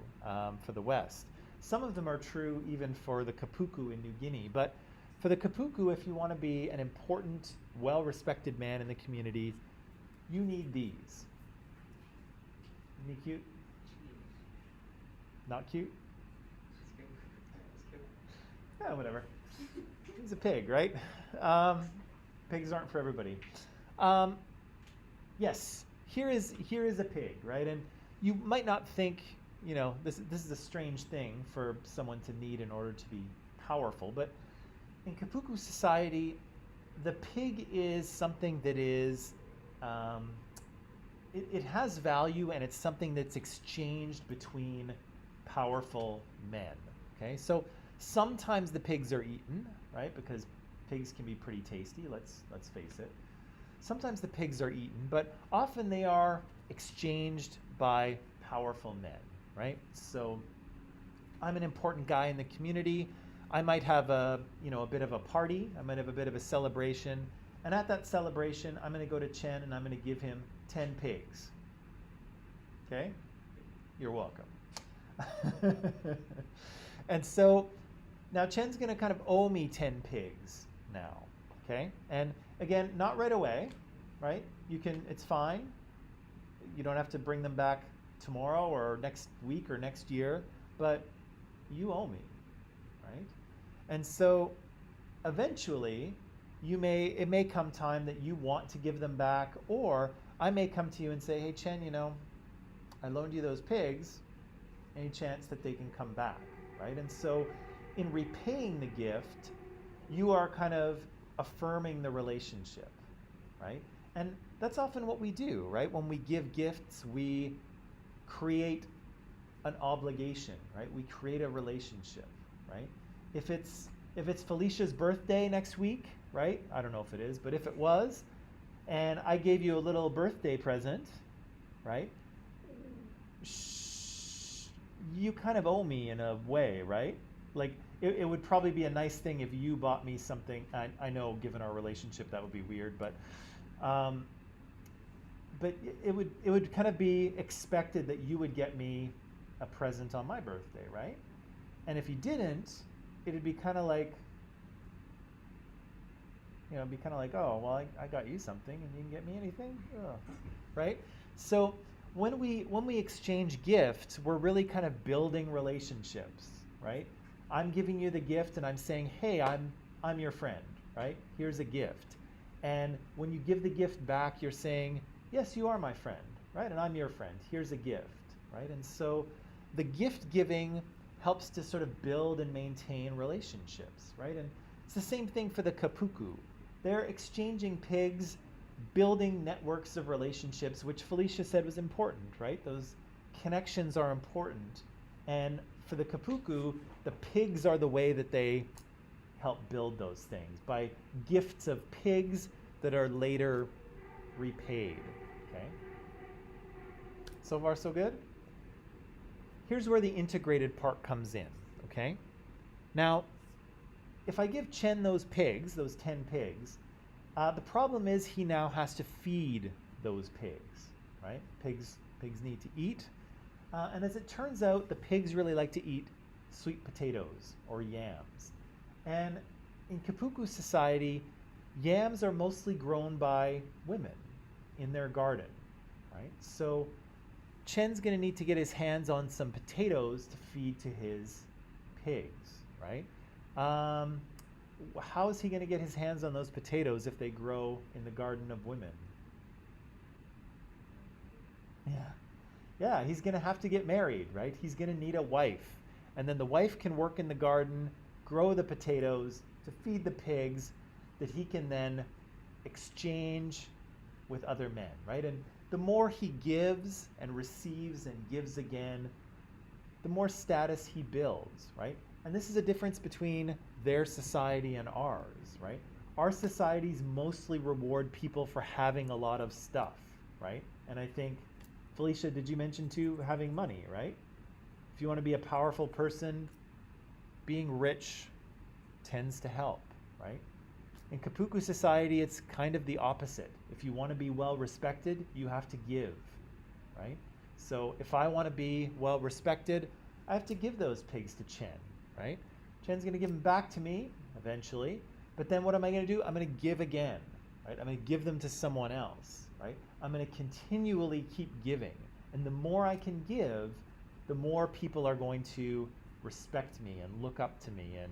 for the West. Some of them are true even for the Kapuku in New Guinea, but for the Kapuku, if you want to be an important, well-respected man in the community, you need these. Isn't he cute? Not cute? Yeah, whatever. He's a pig, right? Pigs aren't for everybody. Yes, here is a pig, right? And you might not think, this is a strange thing for someone to need in order to be powerful, but in Kapuku society, the pig is something that is, it has value, and it's something that's exchanged between powerful men. Okay, so sometimes the pigs are eaten, right? Because pigs can be pretty tasty. Let's face it. Sometimes the pigs are eaten, but often they are exchanged by powerful men, right? So I'm an important guy in the community. I might have a bit of a party. I might have a bit of a celebration. And at that celebration, I'm going to go to Chen and I'm going to give him 10 pigs. Okay? You're welcome. And so now Chen's going to kind of owe me 10 pigs now. Okay? And again, not right away, right? It's fine. You don't have to bring them back tomorrow or next week or next year, but you owe me, right? And so eventually it may come time that you want to give them back, or I may come to you and say, hey Chen, I loaned you those pigs, any chance that they can come back, right? And so in repaying the gift, you are kind of affirming the relationship, right? And that's often what we do, right? When we give gifts, we create an obligation, right? We create a relationship, right? If it's Felicia's birthday next week, right? I don't know if it is, but if it was, and I gave you a little birthday present, right? You kind of owe me in a way, right? Like it would probably be a nice thing if you bought me something. I know, given our relationship, that would be weird, but it would kind of be expected that you would get me a present on my birthday, right? And if you didn't, it'd be kind of like, oh, well, I got you something and you didn't get me anything, ugh. Right? So when we exchange gifts, we're really kind of building relationships, right? I'm giving you the gift and I'm saying, hey, I'm your friend, right? Here's a gift. And when you give the gift back, you're saying, yes, you are my friend, right? And I'm your friend. Here's a gift, right? And so the gift giving helps to sort of build and maintain relationships, right? And it's the same thing for the Kapuku. They're exchanging pigs, building networks of relationships, which Felicia said was important, right? Those connections are important. And for the Kapuku, the pigs are the way that they help build those things, by gifts of pigs that are later repaid, okay? So far, so good? Here's where the integrated part comes in, okay? Now, if I give Chen those pigs, those 10 pigs, the problem is he now has to feed those pigs, right? Pigs need to eat. And as it turns out, the pigs really like to eat sweet potatoes or yams. And in Kapuku society, yams are mostly grown by women in their garden, right? So Chen's going to need to get his hands on some potatoes to feed to his pigs, right? How is he going to get his hands on those potatoes if they grow in the garden of women? Yeah. Yeah, he's going to have to get married, right? He's going to need a wife. And then the wife can work in the garden, grow the potatoes to feed the pigs that he can then exchange with other men, right? And the more he gives and receives and gives again, the more status he builds, right? And this is a difference between their society and ours, right? Our societies mostly reward people for having a lot of stuff, right? And I think, Felicia, did you mention too having money, right? If you want to be a powerful person, being rich tends to help, right? In Kapuku society, it's kind of the opposite. If you want to be well respected, you have to give, right? So if I want to be well respected, I have to give those pigs to Chen, right? Chen's going to give them back to me eventually, but then what am I going to do? I'm going to give again, right? I'm going to give them to someone else, right? I'm going to continually keep giving. And the more I can give, the more people are going to respect me and look up to me and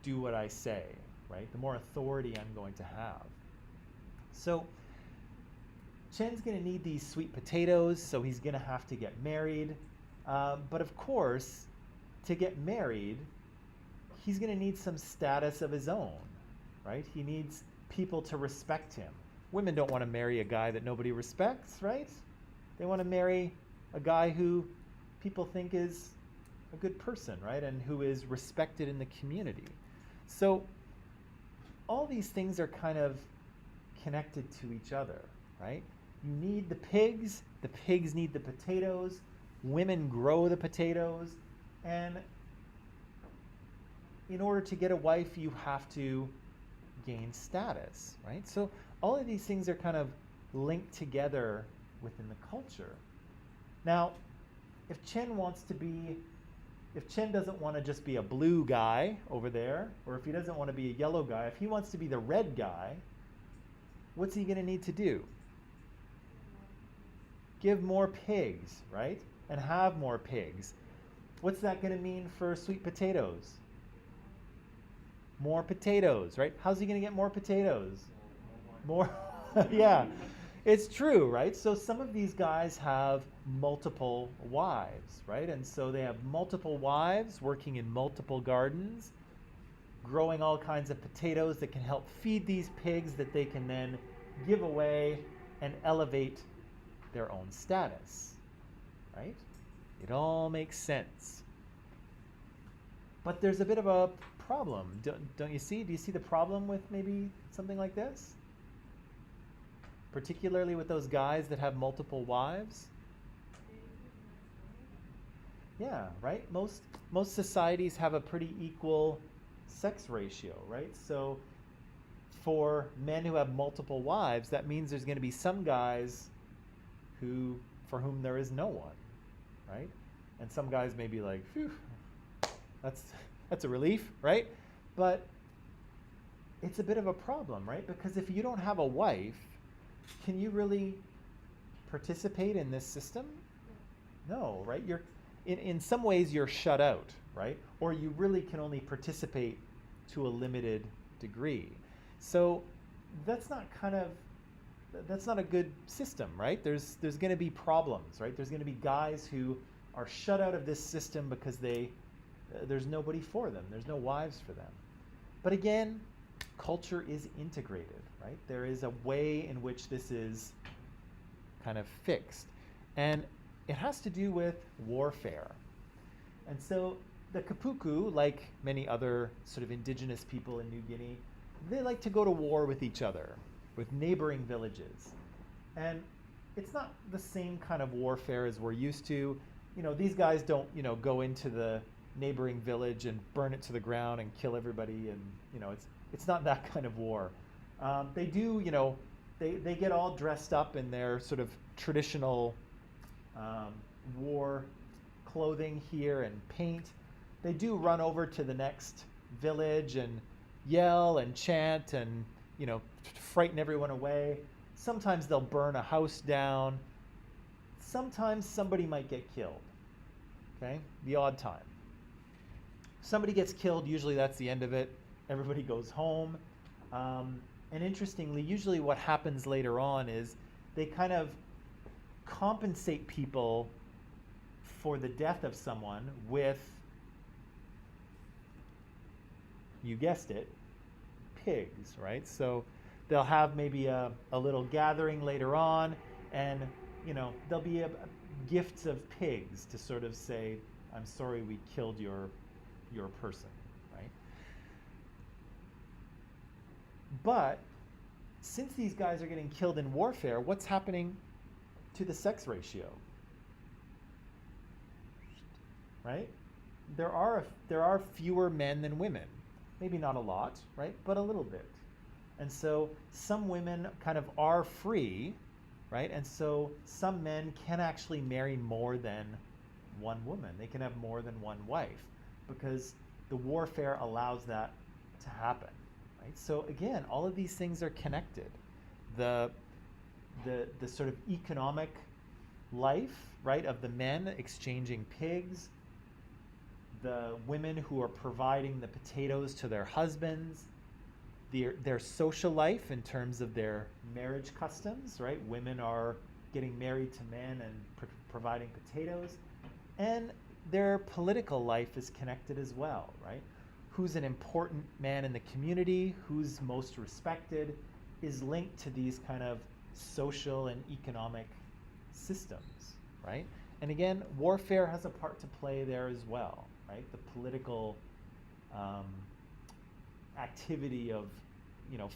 do what I say, right? The more authority I'm going to have. So Chen's going to need these sweet potatoes, so he's going to have to get married. But of course, to get married, he's going to need some status of his own, right? He needs people to respect him. Women don't want to marry a guy that nobody respects, right? They want to marry a guy who people think is a good person, right? And who is respected in the community. So all these things are kind of connected to each other, right? You need the pigs need the potatoes, women grow the potatoes, and in order to get a wife, you have to gain status, right? So all of these things are kind of linked together within the culture. Now, if Chen doesn't want to just be a blue guy over there, or if he doesn't want to be a yellow guy, if he wants to be the red guy, what's he going to need to do? Give more pigs, right? And have more pigs. What's that going to mean for sweet potatoes? More potatoes, right? How's he going to get more potatoes? More, yeah. It's true, right? So some of these guys have multiple wives, right? And so they have multiple wives working in multiple gardens, growing all kinds of potatoes that can help feed these pigs that they can then give away and elevate their own status, right? It all makes sense. But there's a bit of a problem, don't you see? Do you see the problem with maybe something like this? Particularly with those guys that have multiple wives? Yeah, right? Most societies have a pretty equal sex ratio, right? So for men who have multiple wives, that means there's going to be some guys for whom there is no one, right? And some guys may be like, phew, that's a relief, right? But it's a bit of a problem, right? Because if you don't have a wife, can you really participate in this system? No, right? In some ways you're shut out, right? Or you really can only participate to a limited degree. So that's not a good system, right? There's going to be problems, right? There's going to be guys who are shut out of this system because there's nobody for them. There's no wives for them. But again, culture is integrated, right? There is a way in which this is kind of fixed. And it has to do with warfare. And so the Kapuku, like many other sort of indigenous people in New Guinea, they like to go to war with each other, with neighboring villages. And it's not the same kind of warfare as we're used to. You know, these guys don't, go into the neighboring village and burn it to the ground and kill everybody, and it's not that kind of war. They do, they get all dressed up in their sort of traditional war clothing here and paint. They do run over to the next village and yell and chant and frighten everyone away. Sometimes they'll burn a house down. Sometimes somebody might get killed. Okay, the odd time. somebody gets killed, usually that's the end of it. Everybody goes home. And interestingly, usually what happens later on is they kind of compensate people for the death of someone with, you guessed it, pigs, right? So they'll have maybe a little gathering later on, and there'll be gifts of pigs to sort of say, I'm sorry we killed your person, right? But since these guys are getting killed in warfare, what's happening to the sex ratio? Right? There are fewer men than women. Maybe not a lot, right? But a little bit. And so some women kind of are free, right? And so some men can actually marry more than one woman. They can have more than one wife because the warfare allows that to happen, right? So again, all of these things are connected. The sort of economic life, right, of the men exchanging pigs, the women who are providing the potatoes to their husbands, their social life in terms of their marriage customs, right? Women are getting married to men and providing potatoes. And their political life is connected as well, right? Who's an important man in the community, who's most respected, is linked to these kind of social and economic systems, right? And again, warfare has a part to play there as well, right? The political activity of,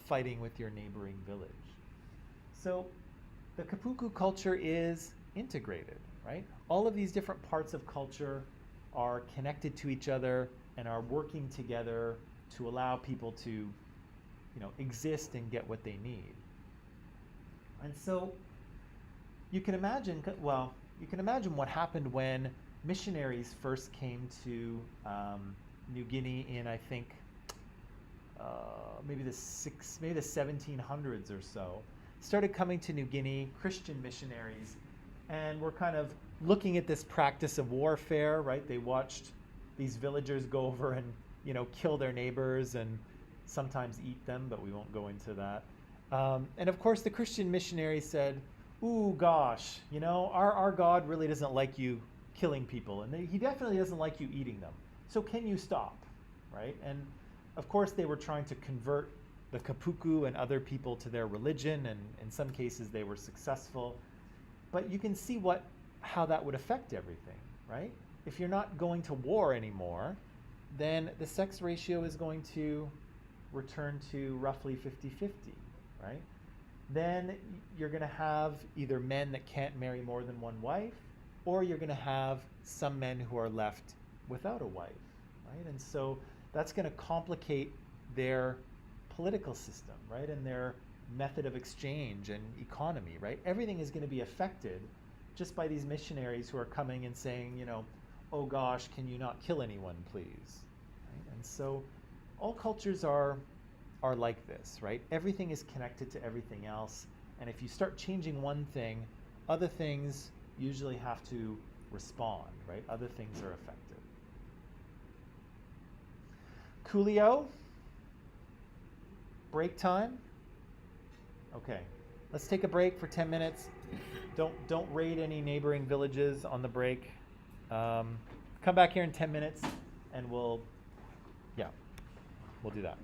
fighting with your neighboring village. So the Kapuku culture is integrated, right? All of these different parts of culture are connected to each other and are working together to allow people to, exist and get what they need. And so you can imagine what happened when missionaries first came to New Guinea in, I think, maybe the 1700s or so. Started coming to New Guinea, Christian missionaries, and were kind of looking at this practice of warfare, right? They watched these villagers go over and, kill their neighbors and sometimes eat them, but we won't go into that. And of course, the Christian missionaries said, ooh, gosh, our God really doesn't like you killing people, and he definitely doesn't like you eating them. So can you stop, right? And of course, they were trying to convert the Kapuku and other people to their religion, and in some cases they were successful. But you can see how that would affect everything, right? If you're not going to war anymore, then the sex ratio is going to return to roughly 50-50, right? Then you're going to have either men that can't marry more than one wife, or you're going to have some men who are left without a wife, right? And so that's going to complicate their political system, right? And their method of exchange and economy, right? Everything is going to be affected just by these missionaries who are coming and saying, oh gosh, can you not kill anyone, please? Right? And so all cultures are like this, right? Everything is connected to everything else. And if you start changing one thing, other things usually have to respond, right? Other things are affected. Coolio? Break time? Okay, let's take a break for 10 minutes. Don't raid any neighboring villages on the break. Come back here in 10 minutes and we'll do that.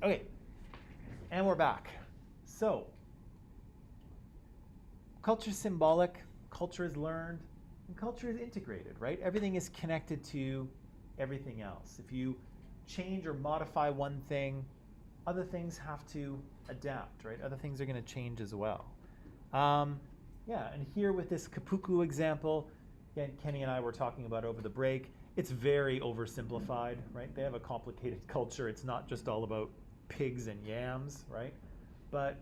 Okay, and we're back. So, culture is symbolic, culture is learned, and culture is integrated, right? Everything is connected to everything else. If you change or modify one thing, other things have to adapt, right? Other things are going to change as well. Yeah, and here with this Kapuku example, again, Kenny and I were talking about over the break, it's very oversimplified, right? They have a complicated culture. It's not just all about pigs and yams, right? But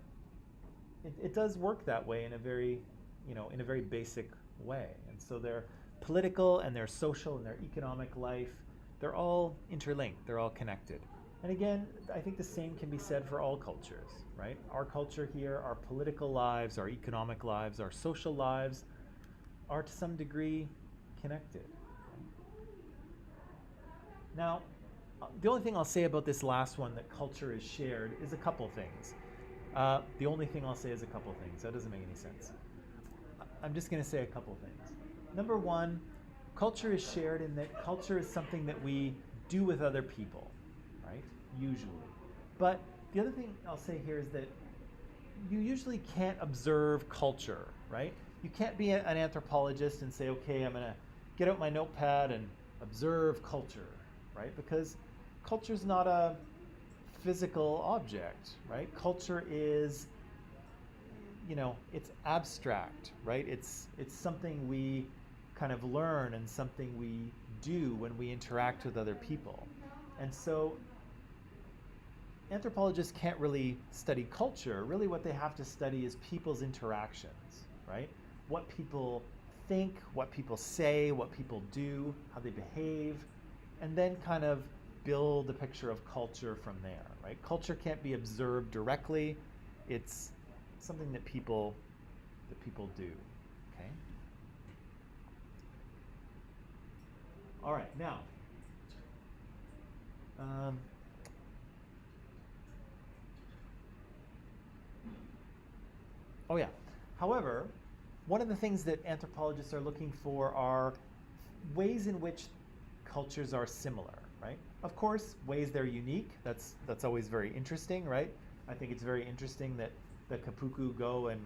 it does work that way in a very, in a very basic way. And so their political and their social and their economic life, they're all interlinked. They're all connected. And again, I think the same can be said for all cultures, right? Our culture here, our political lives, our economic lives, our social lives are to some degree connected. Now, the only thing I'll say about this last one, that culture is shared, is a couple things. The only thing I'll say is a couple things. That doesn't make any sense. I'm just going to say a couple things. Number one, culture is shared in that culture is something that we do with other people, right? Usually. But the other thing I'll say here is that you usually can't observe culture, right? You can't be an anthropologist and say, okay, I'm going to get out my notepad and observe culture, right? Because culture is not a physical object, right? Culture is, it's abstract, right? It's something we kind of learn and something we do when we interact with other people. And so anthropologists can't really study culture. Really what they have to study is people's interactions, right? What people think, what people say, what people do, how they behave, and then kind of build a picture of culture from there, right? Culture can't be observed directly. It's something that people do, okay? All right, now, oh yeah. However, one of the things that anthropologists are looking for are ways in which cultures are similar, right? Of course, ways they're unique. That's always very interesting, right? I think it's very interesting that the Kapuku go and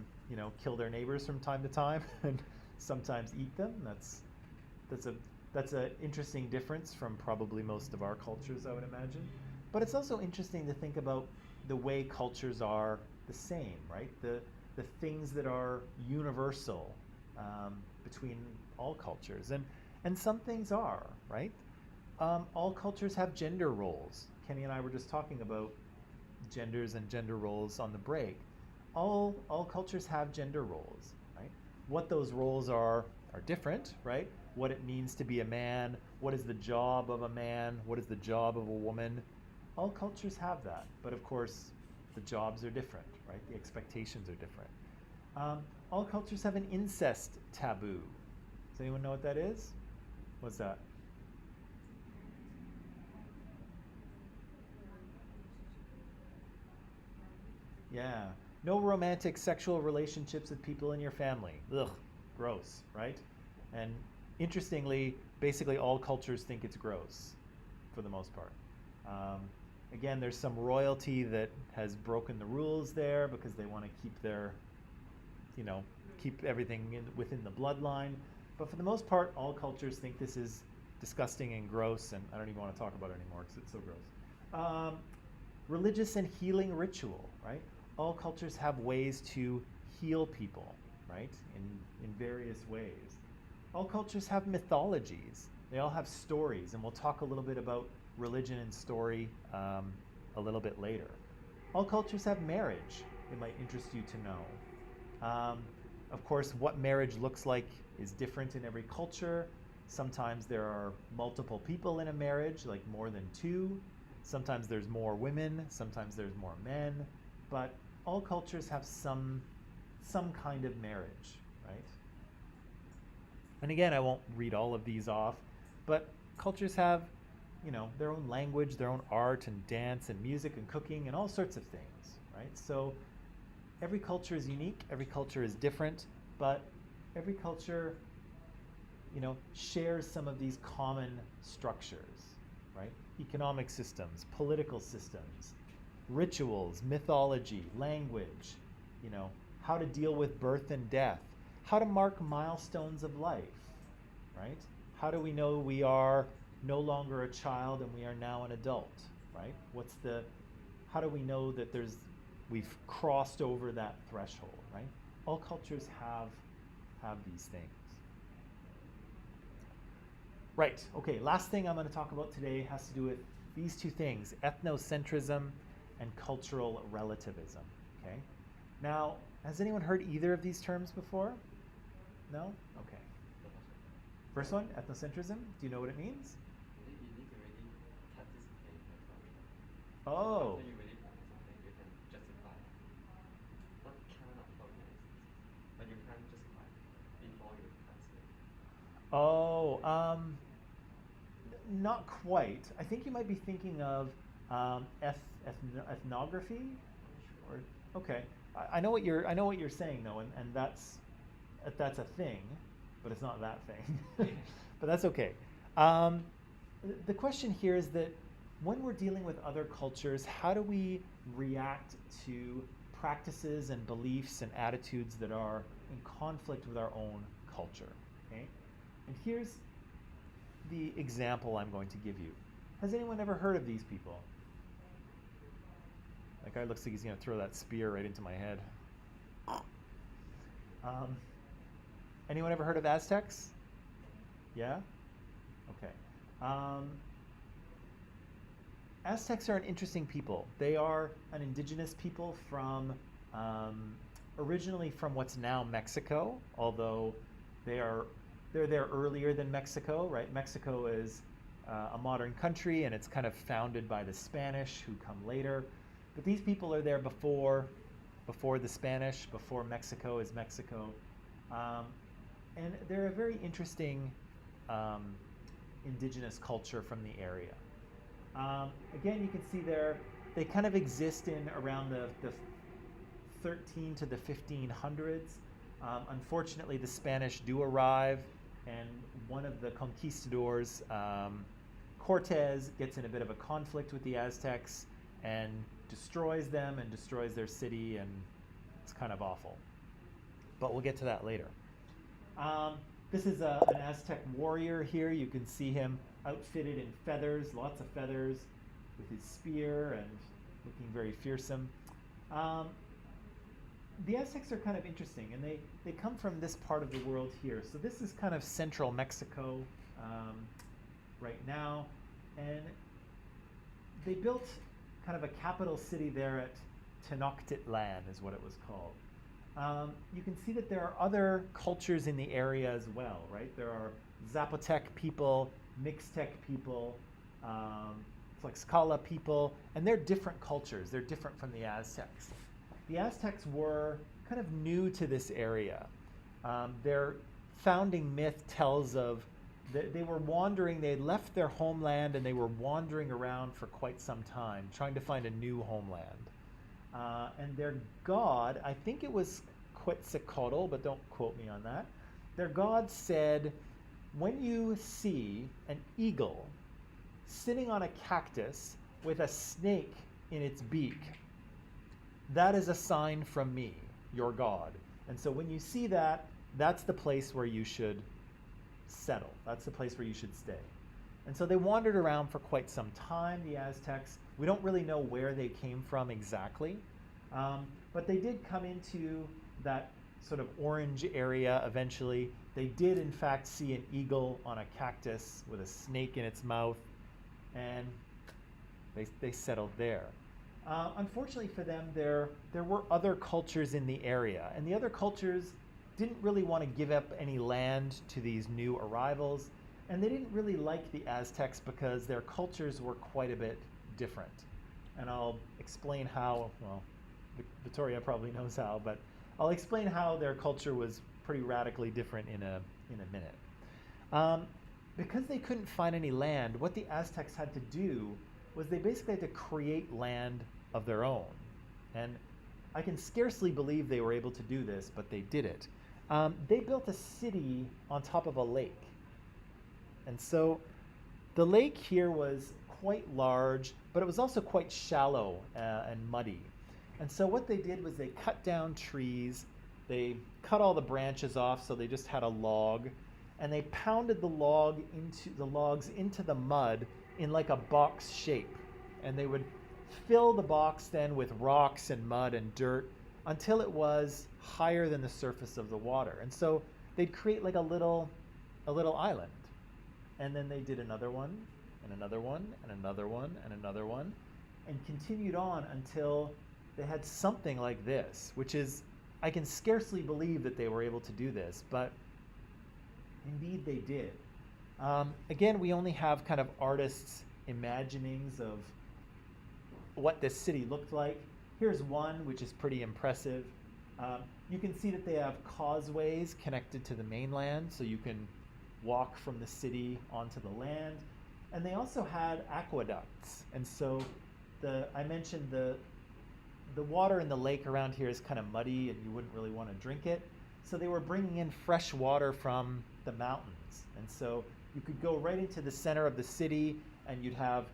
kill their neighbors from time to time and sometimes eat them. That's a interesting difference from probably most of our cultures, I would imagine. But it's also interesting to think about the way cultures are the same, right? The things that are universal between all cultures, and some things are, right? All cultures have gender roles. Kenny and I were just talking about genders and gender roles on the break. All cultures have gender roles, right? What those roles are different, right? What it means to be a man, what is the job of a man, what is the job of a woman. All cultures have that, but of course, the jobs are different, right? The expectations are different. All cultures have an incest taboo. Does anyone know what that is? What's that? Yeah. No romantic sexual relationships with people in your family. Ugh, gross, right? And interestingly, basically all cultures think it's gross, for the most part. Again, there's some royalty that has broken the rules there because they want to keep their, keep everything within the bloodline. But for the most part, all cultures think this is disgusting and gross, and I don't even want to talk about it anymore because it's so gross. Religious and healing ritual, right? All cultures have ways to heal people, right? In various ways. All cultures have mythologies. They all have stories, and we'll talk a little bit about religion and story a little bit later. All cultures have marriage. It might interest you to know. Of course, what marriage looks like is different in every culture. Sometimes there are multiple people in a marriage, like more than two. Sometimes there's more women, sometimes there's more men, but all cultures have some kind of marriage, right? And again, I won't read all of these off, but cultures have, their own language, their own art and dance and music and cooking and all sorts of things, right? So every culture is unique, every culture is different, but every culture, shares some of these common structures, right? Economic systems, political systems, rituals, mythology, language, you know, how to deal with birth and death, how to mark milestones of life, right? How do we know we are no longer a child and we are now an adult, right? How do we know that we've crossed over that threshold, right? All cultures have these things. Right, okay, last thing I'm going to talk about today has to do with these two things, ethnocentrism and cultural relativism, okay? Now, has anyone heard either of these terms before? No? Okay. First one, ethnocentrism, do you know what it means?
You need to really participate in the culture.
Oh.
After you really participate, you can justify what kind of culture is this. But you can't justify before you participate.
Oh, not quite. I think you might be thinking of ethnography. Or okay, I know what you're saying though, and that's a thing, but it's not that thing. But that's okay. The question here is that when we're dealing with other cultures, how do we react to practices and beliefs and attitudes that are in conflict with our own culture? Okay, and here's the example I'm going to give you. Has anyone ever heard of these people? That guy looks like he's going to throw that spear right into my head. Anyone ever heard of Aztecs? Yeah? Okay. Aztecs are an interesting people. They are an indigenous people from, originally from what's now Mexico, although they're there earlier than Mexico, right? Mexico is a modern country, and it's kind of founded by the Spanish, who come later. But these people are there before the Spanish, before Mexico is Mexico. And they're a very interesting indigenous culture from the area. Again, you can see they kind of exist in around the 13 to the 1500s. Unfortunately, the Spanish do arrive, and one of the conquistadors, Cortez, gets in a bit of a conflict with the Aztecs and destroys them and destroys their city, and it's kind of awful. But we'll get to that later. This is an Aztec warrior here. You can see him outfitted in feathers, lots of feathers, with his spear and looking very fearsome. The Aztecs are kind of interesting, and they come from this part of the world here. So this is kind of central Mexico right now, and they built kind of a capital city there at Tenochtitlan is what it was called. You can see that there are other cultures in the area as well, right? There are Zapotec people, Mixtec people, Tlaxcala people, and they're different cultures. They're different from the Aztecs. The Aztecs were kind of new to this area. Their founding myth tells of they were wandering, they had left their homeland and they were wandering around for quite some time, trying to find a new homeland. And their god, I think it was Quetzalcoatl, but don't quote me on that. Their god said, when you see an eagle sitting on a cactus with a snake in its beak, that is a sign from me, your God. And so when you see that, that's the place where you should settle. That's the place where you should stay. And so they wandered around for quite some time, the Aztecs. We don't really know where they came from exactly, but they did come into that sort of orange area eventually. They did, in fact, see an eagle on a cactus with a snake in its mouth, and they settled there. Unfortunately for them, there were other cultures in the area, and the other cultures didn't really want to give up any land to these new arrivals, and they didn't really like the Aztecs because their cultures were quite a bit different. And I'll explain how, well, Victoria probably knows how, but I'll explain how their culture was pretty radically different in a minute. Because they couldn't find any land, what the Aztecs had to do was they basically had to create land of their own. And I can scarcely believe they were able to do this, but they did it. They built a city on top of a lake. And so the lake here was quite large, but it was also quite shallow and muddy. And so what they did was they cut down trees, they cut all the branches off so they just had a log, and they pounded the logs into the mud in like a box shape. And they would fill the box then with rocks and mud and dirt until it was higher than the surface of the water. And so they'd create like a little island. And then they did another one, and another one, and another one, and another one, and continued on until they had something like this, which is, I can scarcely believe that they were able to do this, but indeed they did. Again, we only have kind of artists' imaginings of what this city looked like. Here's one which is pretty impressive. You can see that they have causeways connected to the mainland, so you can walk from the city onto the land. And they also had aqueducts. And so I mentioned the water in the lake around here is kind of muddy and you wouldn't really want to drink it. So they were bringing in fresh water from the mountains. And so you could go right into the center of the city and you'd have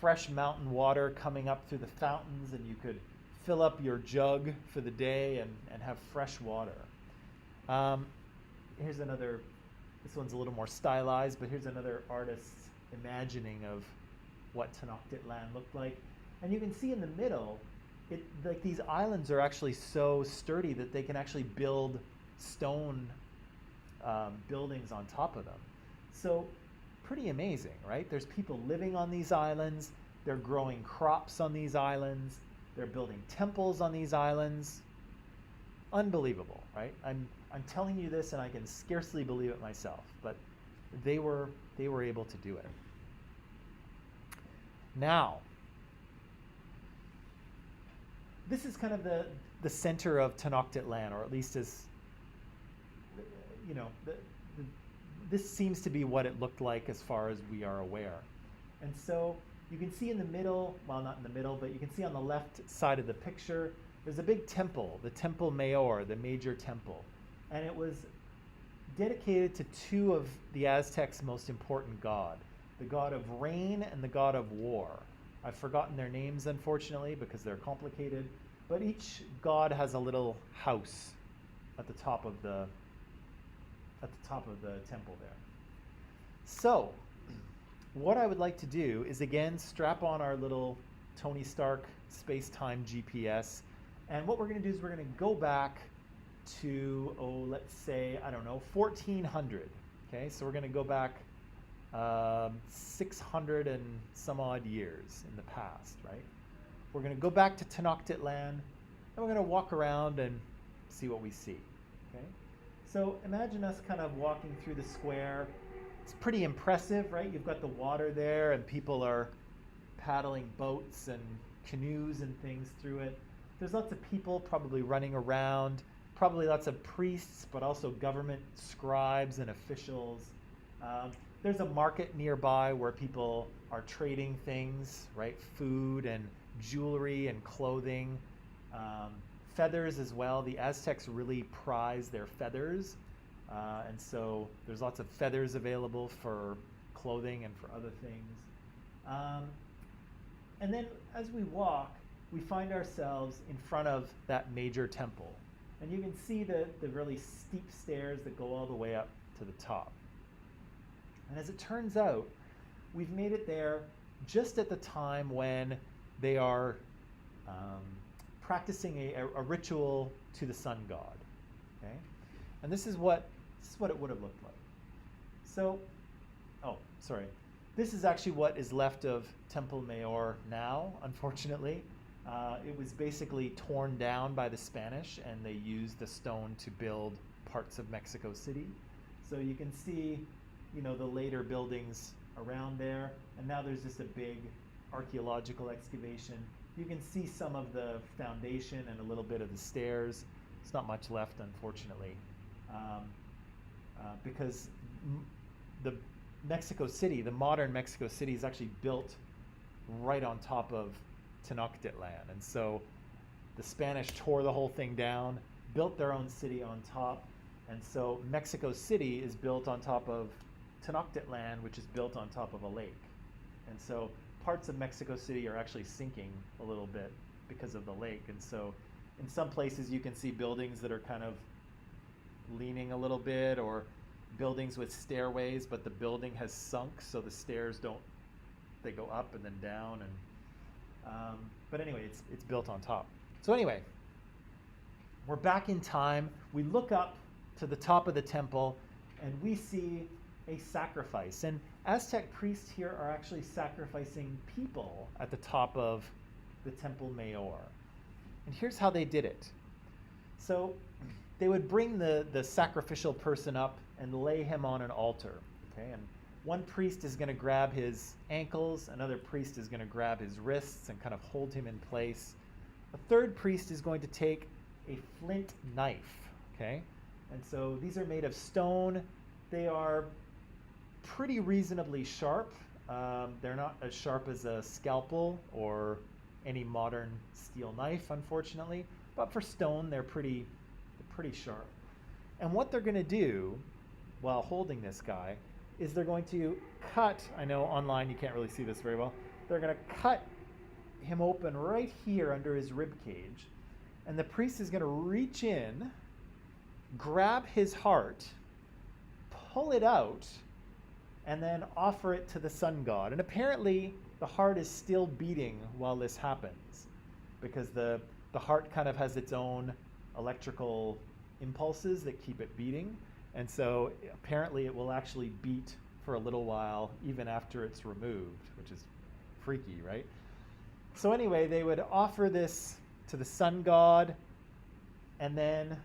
fresh mountain water coming up through the fountains, and you could fill up your jug for the day and have fresh water. Here's another, this one's a little more stylized, but here's another artist's imagining of what Tenochtitlan looked like. And you can see in the middle, like these islands are actually so sturdy that they can actually build stone buildings on top of them. So pretty amazing, right? There's people living on these islands, they're growing crops on these islands, they're building temples on these islands. Unbelievable, right? I'm telling you this and I can scarcely believe it myself, but they were able to do it. Now, this is kind of the center of Tenochtitlan, or at least as, you know, this seems to be what it looked like as far as we are aware. And so you can see in the middle, well, not in the middle, but you can see on the left side of the picture, there's a big temple, the Temple Mayor, the major temple. And it was dedicated to two of the Aztecs' most important god, the god of rain and the god of war. I've forgotten their names, unfortunately, because they're complicated, but each god has a little house at the top of the temple there. So, what I would like to do is again strap on our little Tony Stark space-time GPS, and what we're going to do is we're going to go back to, let's say, I don't know, 1400. Okay, so we're going to go back 600 and some odd years in the past, right? We're going to go back to Tenochtitlan, and we're going to walk around and see what we see. Okay, so imagine us kind of walking through the square. It's pretty impressive, right? You've got the water there, and people are paddling boats and canoes and things through it. There's lots of people probably running around, probably lots of priests, but also government scribes and officials. There's a market nearby where people are trading things, right? Food and jewelry and clothing. Feathers as well. The Aztecs really prize their feathers. And so there's lots of feathers available for clothing and for other things. And then as we walk, we find ourselves in front of that major temple. And you can see the really steep stairs that go all the way up to the top. And as it turns out, we've made it there just at the time when they are practicing a ritual to the sun god. Okay? And this is what it would have looked like. So, this is actually what is left of Temple Mayor now, unfortunately. It was basically torn down by the Spanish, and they used the stone to build parts of Mexico City. So you can see, you know, the later buildings around there, and now there's just a big archaeological excavation. You can see some of the foundation and a little bit of the stairs. There's not much left, unfortunately, because the Mexico City, the modern Mexico City, is actually built right on top of Tenochtitlan. And so the Spanish tore the whole thing down, built their own city on top, and so Mexico City is built on top of Tenochtitlan, which is built on top of a lake. And so parts of Mexico City are actually sinking a little bit because of the lake. And so in some places you can see buildings that are kind of leaning a little bit, or buildings with stairways, but the building has sunk, so the stairs don't, they go up and then down. And but anyway, it's built on top. So anyway, we're back in time. We look up to the top of the temple and we see a sacrifice. And Aztec priests here are actually sacrificing people at the top of the Temple Mayor. And here's how they did it. So they would bring the sacrificial person up and lay him on an altar. Okay, and one priest is going to grab his ankles, another priest is going to grab his wrists and kind of hold him in place. A third priest is going to take a flint knife. Okay, and so these are made of stone. They are pretty reasonably sharp. They're not as sharp as a scalpel or any modern steel knife, unfortunately, but for stone, they're pretty sharp. And what they're going to do while holding this guy is they're going to cut, I know online you can't really see this very well, they're going to cut him open right here under his rib cage, and the priest is going to reach in, grab his heart, pull it out, and then offer it to the sun god. And apparently the heart is still beating while this happens, because the heart kind of has its own electrical impulses that keep it beating. And so apparently it will actually beat for a little while even after it's removed, which is freaky, right? So anyway, they would offer this to the sun god, and then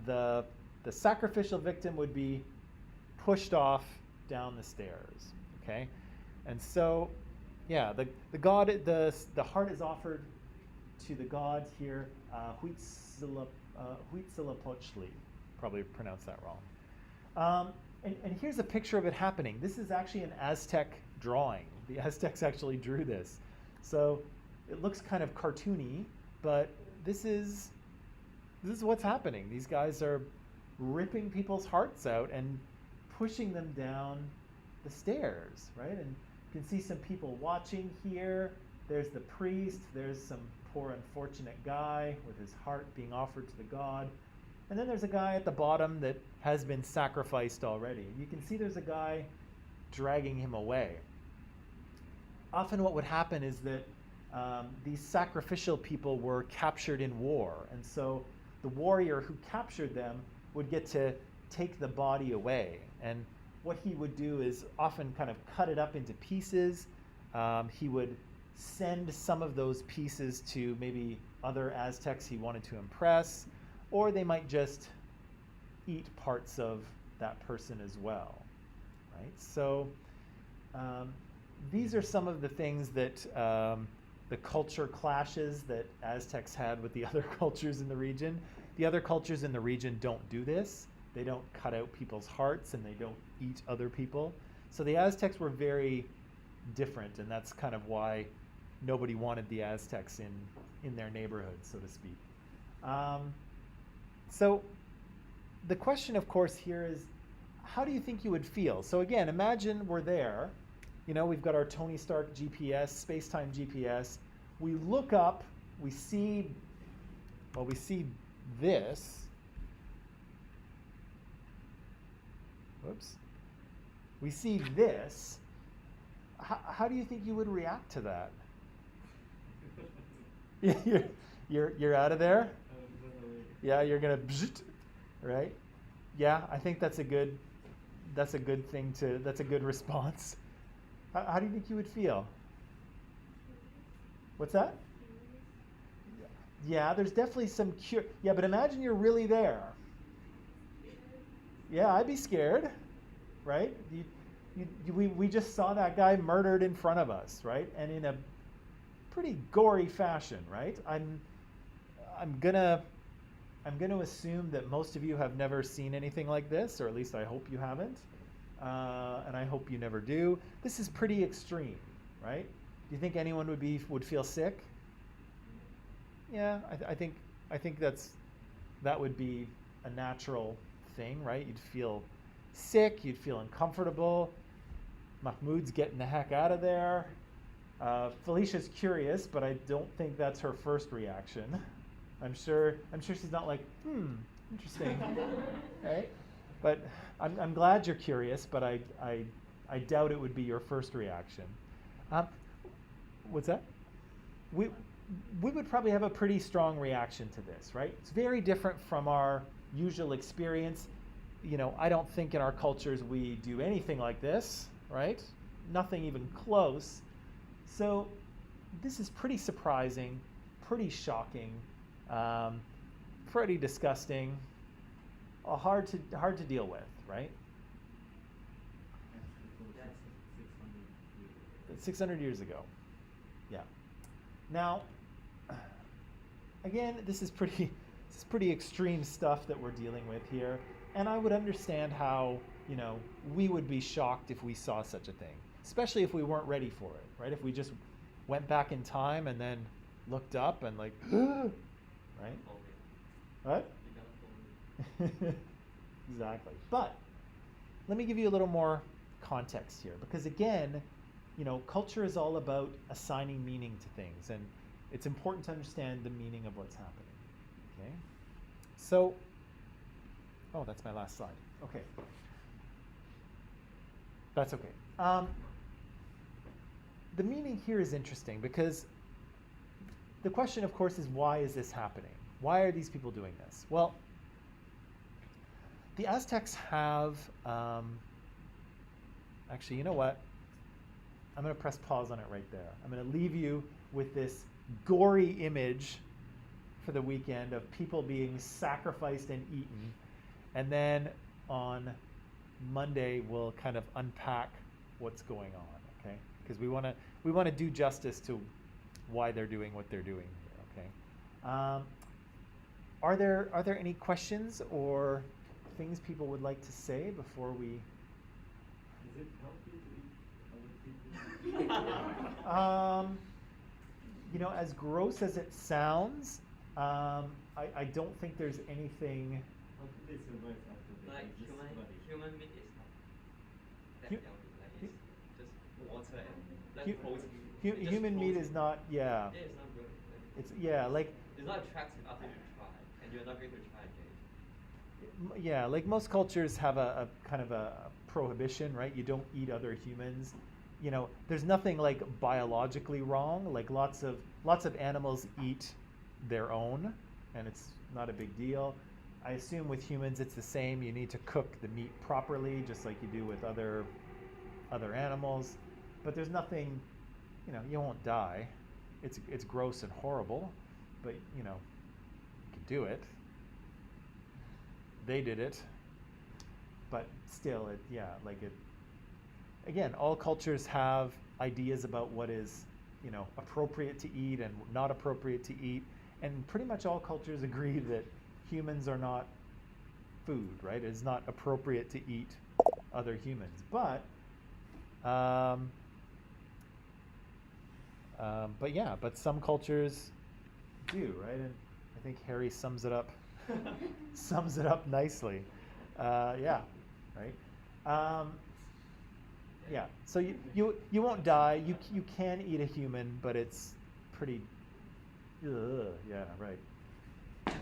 the sacrificial victim would be pushed off down the stairs. Okay, and so yeah, the heart is offered to the god here, Huitzilopochtli. Probably pronounced that wrong. And here's a picture of it happening. This is actually an Aztec drawing. The Aztecs actually drew this. So it looks kind of cartoony, but this is what's happening. These guys are ripping people's hearts out and pushing them down the stairs, right? And you can see some people watching here. There's the priest. There's some poor unfortunate guy with his heart being offered to the god. And then there's a guy at the bottom that has been sacrificed already. You can see there's a guy dragging him away. Often what would happen is that these sacrificial people were captured in war. And so the warrior who captured them would get to take the body away. And what he would do is often kind of cut it up into pieces. He would send some of those pieces to maybe other Aztecs he wanted to impress, or they might just eat parts of that person as well, right? So these are some of the things that the culture clashes that Aztecs had with the other cultures in the region. The other cultures in the region don't do this. They don't cut out people's hearts, and they don't eat other people. So the Aztecs were very different, and that's kind of why nobody wanted the Aztecs in their neighborhood, so to speak. So the question, of course, here is, how do you think you would feel? So again, imagine we're there. You know, we've got our Tony Stark GPS, space-time GPS. We look up, we see this. Whoops. We see this. How do you think you would react to that? You're out of there? Yeah, you're gonna bzzzt, right? Yeah, I think that's a good response. How do you think you would feel? What's that? Yeah, there's definitely some yeah, but imagine you're really there. Yeah, I'd be scared, right? We just saw that guy murdered in front of us, right? And in a pretty gory fashion, right? I'm gonna assume that most of you have never seen anything like this, or at least I hope you haven't, and I hope you never do. This is pretty extreme, right? Do you think anyone would feel sick? Yeah, I think that would be a natural thing, right? You'd feel sick, you'd feel uncomfortable. Mahmoud's getting the heck out of there. Felicia's curious, but I don't think that's her first reaction. I'm sure she's not like, interesting, right? But I'm glad you're curious, but I doubt it would be your first reaction. What's that? We would probably have a pretty strong reaction to this, right? It's very different from our usual experience. You know, I don't think in our cultures we do anything like this, right? Nothing even close. So this is pretty surprising, pretty shocking, pretty disgusting, hard to deal with, right? 600 years ago. Yeah. Now, again, this is pretty extreme stuff that we're dealing with here, and I would understand how, you know, we would be shocked if we saw such a thing, especially if we weren't ready for it, right? If we just went back in time and then looked up and like, right? What? Exactly. But let me give you a little more context here, because again, you know, culture is all about assigning meaning to things, and it's important to understand the meaning of what's happening. Okay? So, oh, that's my last slide. Okay. That's okay. The meaning here is interesting because the question, of course, is why is this happening? Why are these people doing this? Well, the Aztecs have, actually, you know what? I'm going to press pause on it right there. I'm going to leave you with this gory image for the weekend of people being sacrificed and eaten. And then on Monday, we'll kind of unpack what's going on, okay? Because we want to do justice to why they're doing what they're doing here, okay? Are there any questions or things people would like to say before we?
Is it healthy to eat other people?
You know, as gross as it sounds, I don't think there's anything.
How do they survive after they
Like
eat this body?
human meat is not that
Hu-
healthy. Like it's just water and like
Hu-
protein.
hu-
Just
human meat
protein.
is not, yeah.
Yeah, it's not good. Like,
It's, yeah, like,
it's not attractive after you try, and you're not going to try again.
yeah, like most cultures have a kind of a prohibition, right? You don't eat other humans. You know, there's nothing like biologically wrong. Like lots of animals eat their own, and it's not a big deal. I assume with humans it's the same. You need to cook the meat properly, just like you do with other animals. But there's nothing, you know, you won't die. It's gross and horrible, but you know, you can do it. They did it, but still, again, all cultures have ideas about what is, you know, appropriate to eat and not appropriate to eat, and pretty much all cultures agree that humans are not food, right? It's not appropriate to eat other humans, but some cultures do, right? And I think Harry sums it up nicely. Yeah, right. Yeah. So you won't die. You can eat a human, but it's pretty. Yeah. Right. Yeah.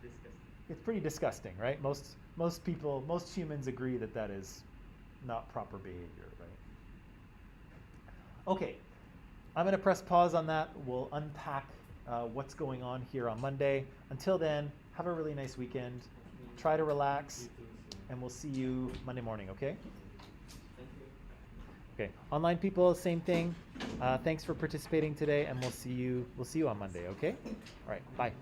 Disgusting.
It's pretty disgusting, right? Most humans agree that that is not proper behavior, right? Okay. I'm going to press pause on that. We'll unpack what's going on here on Monday. Until then, have a really nice weekend. Try to relax, and we'll see you Monday morning, okay?
Thank you.
Okay. Online people, same thing. Thanks for participating today, and we'll see you on Monday, okay? All right. Bye.